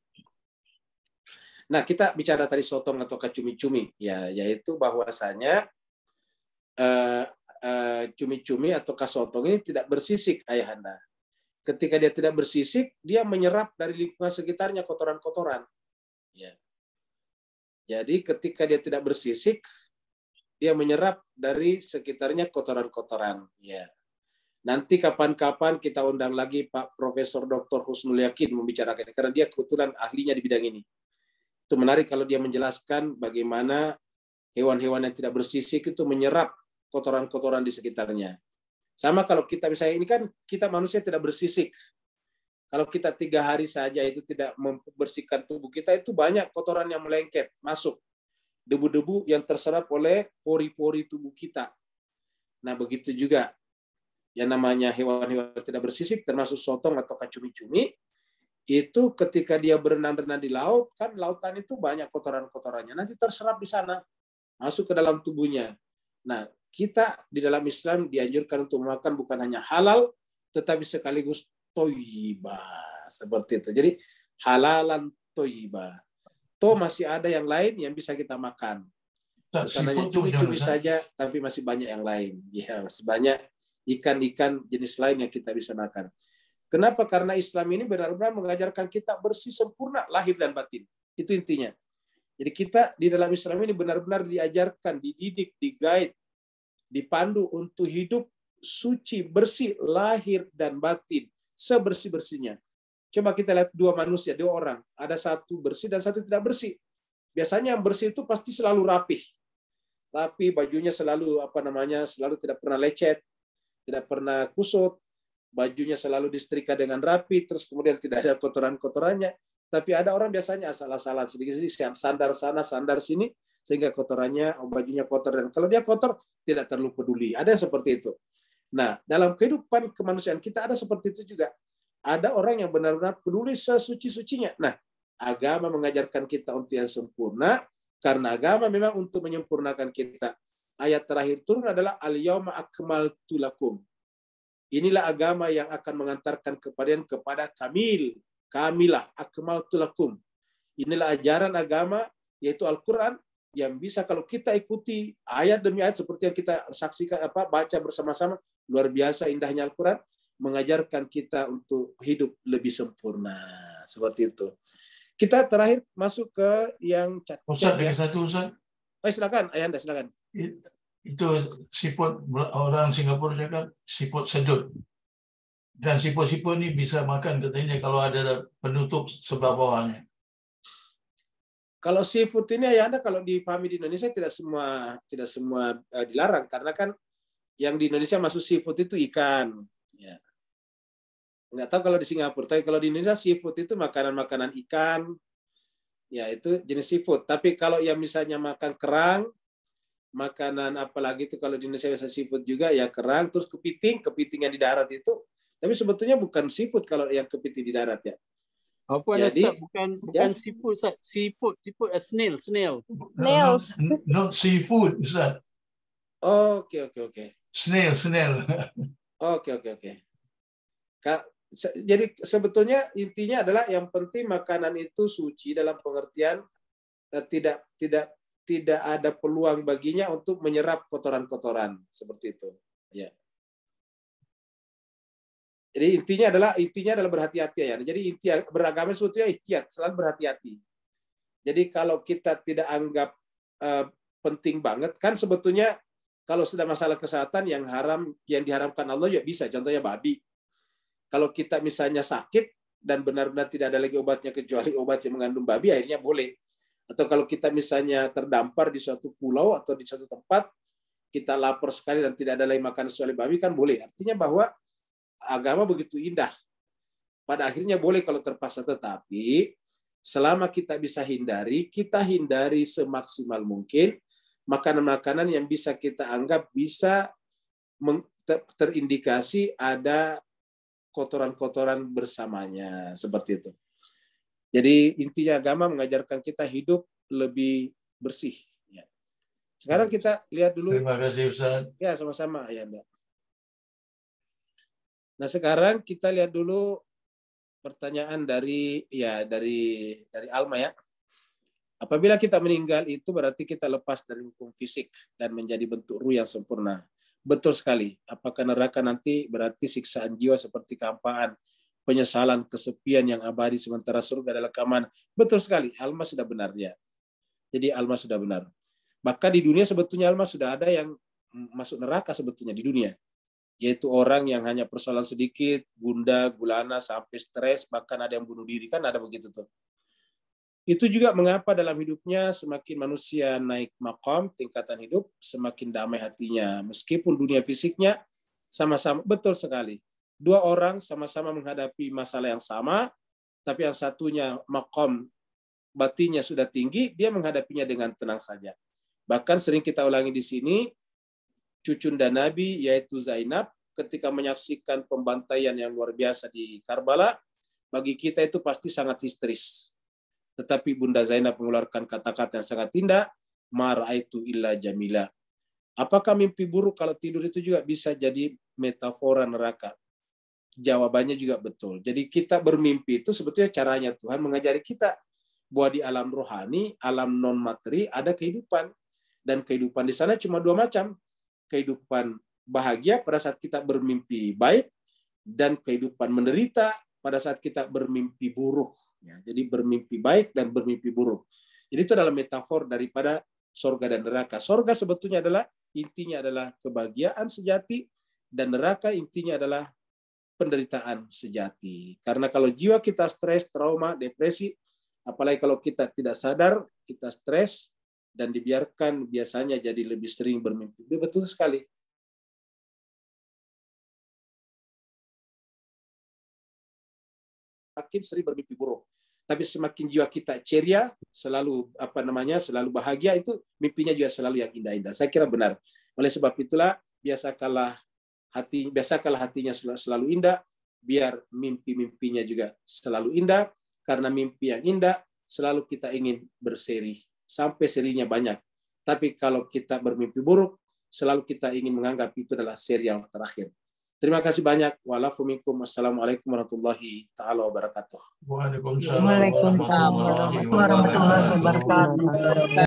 Nah, kita bicara tadi sotong atau cumi-cumi, ya, yaitu bahwasanya cumi-cumi atau sotong ini tidak bersisik ayahanda. Ketika dia tidak bersisik, dia menyerap dari lingkungan sekitarnya kotoran-kotoran. Ya. Jadi ketika dia tidak bersisik, dia menyerap dari sekitarnya kotoran-kotoran. Ya. Nanti kapan-kapan kita undang lagi Pak Profesor Dr. Husnul Yakin membicarakan karena dia kebetulan ahlinya di bidang ini. Itu menarik kalau dia menjelaskan bagaimana hewan-hewan yang tidak bersisik itu menyerap kotoran-kotoran di sekitarnya. Sama kalau kita misalnya ini kan kita manusia tidak bersisik. Kalau kita 3 hari saja itu tidak membersihkan tubuh kita, itu banyak kotoran yang melengket masuk, debu-debu yang terserap oleh pori-pori tubuh kita. Nah begitu juga yang namanya hewan-hewan tidak bersisik, termasuk sotong atau cumi-cumi, itu ketika dia berenang-renang di laut, kan lautan itu banyak kotoran-kotorannya, nanti terserap di sana, masuk ke dalam tubuhnya. Nah, kita di dalam Islam dianjurkan untuk makan bukan hanya halal, tetapi sekaligus thayyibah. Seperti itu. Jadi, halalan thayyibah. Toh masih ada yang lain yang bisa kita makan. Bukan hanya cumi-cumi saja, tapi masih banyak yang lain. Ya, masih banyak ikan-ikan jenis lain yang kita bisa makan. Kenapa? Karena Islam ini benar-benar mengajarkan kita bersih sempurna lahir dan batin. Itu intinya. Jadi kita di dalam Islam ini benar-benar diajarkan, dididik, diguide, dipandu untuk hidup suci, bersih, lahir dan batin, sebersih-bersihnya. Coba kita lihat 2 manusia, 2 orang. Ada satu bersih dan satu tidak bersih. Biasanya yang bersih itu pasti selalu rapih. Rapi, bajunya selalu selalu tidak pernah lecet, tidak pernah kusut, bajunya selalu disetrika dengan rapi, terus kemudian tidak ada kotoran-kotorannya. Tapi ada orang biasanya asal-asalan sedikit-sedikit, sandar sana, sandar sini, sehingga kotorannya, bajunya kotor. Dan kalau dia kotor, tidak terlalu peduli. Ada yang seperti itu. Nah, dalam kehidupan kemanusiaan kita ada seperti itu juga. Ada orang yang benar-benar peduli sesuci-sucinya. Nah, agama mengajarkan kita untuk yang sempurna, karena agama memang untuk menyempurnakan kita. Ayat terakhir turun adalah al-yauma akmaltu lakum. Inilah agama yang akan mengantarkan kepada kamilah akmaltu lakum. Inilah ajaran agama, yaitu Al-Quran, yang bisa kalau kita ikuti ayat demi ayat seperti yang kita saksikan baca bersama-sama, luar biasa indahnya Al-Quran mengajarkan kita untuk hidup lebih sempurna. Seperti itu. Kita terakhir masuk ke yang chat. Ustaz, ada satu Ustaz. Silakan, Ayanda silakan. Itu siput, orang Singapura cakap siput sedut. Dan siput-siput ini bisa makan katanya kalau ada penutup sebelah bawahnya. Kalau seafood ini ya Anda kalau dipahami di Indonesia tidak semua dilarang karena kan yang di Indonesia masuk seafood itu ikan. Ya. Nggak tahu kalau di Singapura, tapi kalau di Indonesia seafood itu makanan-makanan ikan, ya itu jenis seafood. Tapi kalau yang misalnya makan kerang, makanan apalagi itu kalau di Indonesia biasa seafood juga ya kerang, terus kepiting yang di darat itu. Tapi sebetulnya bukan seafood kalau yang kepiting di darat ya. Apa Jadi, Ustaz? Bukan seafood, Ustaz. Seafood, snail. Not seafood, Ustaz. Oke. Snail. Oke. Jadi sebetulnya intinya adalah yang penting makanan itu suci dalam pengertian tidak ada peluang baginya untuk menyerap kotoran-kotoran seperti itu. Ya. Jadi intinya adalah berhati-hati ya. Jadi inti beragama sebetulnya ihtiyat, selalu berhati-hati. Jadi kalau kita tidak anggap penting banget kan sebetulnya kalau sudah masalah kesehatan yang diharamkan Allah ya bisa. Contohnya babi. Kalau kita misalnya sakit dan benar-benar tidak ada lagi obatnya kecuali obat yang mengandung babi, akhirnya boleh. Atau kalau kita misalnya terdampar di suatu pulau atau di suatu tempat, kita lapar sekali dan tidak ada lagi makanan kecuali babi kan boleh. Artinya bahwa agama begitu indah. Pada akhirnya boleh kalau terpaksa, tetapi selama kita bisa hindari, kita hindari semaksimal mungkin makanan-makanan yang bisa kita anggap bisa terindikasi ada kotoran-kotoran bersamanya, seperti itu. Jadi intinya agama mengajarkan kita hidup lebih bersih. Ya. Sekarang kita lihat dulu. Terima kasih Ustaz. Ya sama-sama ya. Nah sekarang kita lihat dulu pertanyaan dari Alma ya. Apabila kita meninggal itu berarti kita lepas dari hukum fisik dan menjadi bentuk ruh yang sempurna. Betul sekali. Apakah neraka nanti berarti siksaan jiwa seperti kehampaan, penyesalan, kesepian yang abadi sementara surga adalah keamanan. Betul sekali. Alma sudah benar ya. Jadi Alma sudah benar. Bahkan di dunia sebetulnya Alma sudah ada yang masuk neraka sebetulnya di dunia. Yaitu orang yang hanya persoalan sedikit, gundah, gulana, sampai stres, bahkan ada yang bunuh diri, kan ada begitu tuh. Itu juga mengapa dalam hidupnya semakin manusia naik maqam, tingkatan hidup, semakin damai hatinya. Meskipun dunia fisiknya sama-sama, betul sekali. Dua orang sama-sama menghadapi masalah yang sama, tapi yang satunya maqam batinnya sudah tinggi, dia menghadapinya dengan tenang saja. Bahkan sering kita ulangi di sini, cucunda Nabi yaitu Zainab ketika menyaksikan pembantaian yang luar biasa di Karbala, bagi kita itu pasti sangat histeris. Tetapi Bunda Zainab mengeluarkan kata-kata yang sangat indah, ma ra'aitu illa jamila. Apakah mimpi buruk kalau tidur itu juga bisa jadi metafora neraka? Jawabannya juga betul. Jadi kita bermimpi itu sebetulnya caranya Tuhan mengajari kita bahwa di alam rohani, alam non materi ada kehidupan. Dan kehidupan di sana cuma dua macam. Kehidupan bahagia pada saat kita bermimpi baik dan kehidupan menderita pada saat kita bermimpi buruk. Ya, jadi bermimpi baik dan bermimpi buruk. Jadi itu adalah metafor daripada sorga dan neraka. Sorga sebetulnya intinya adalah kebahagiaan sejati dan neraka intinya adalah penderitaan sejati. Karena kalau jiwa kita stres, trauma, depresi, apalagi kalau kita tidak sadar, kita stres, dan dibiarkan biasanya jadi lebih sering bermimpi. Betul sekali. Makin sering bermimpi buruk. Tapi semakin jiwa kita ceria, selalu selalu bahagia, itu mimpinya juga selalu yang indah-indah. Saya kira benar. Oleh sebab itulah biasakanlah hatinya selalu indah, biar mimpi-mimpinya juga selalu indah, karena mimpi yang indah selalu kita ingin berseri. Sampai serinya banyak. Tapi kalau kita bermimpi buruk, selalu kita ingin menganggap itu adalah seri yang terakhir. Terima kasih banyak. Wassalamualaikum warahmatullahi taala wabarakatuh. Waalaikumsalam warahmatullahi wabarakatuh.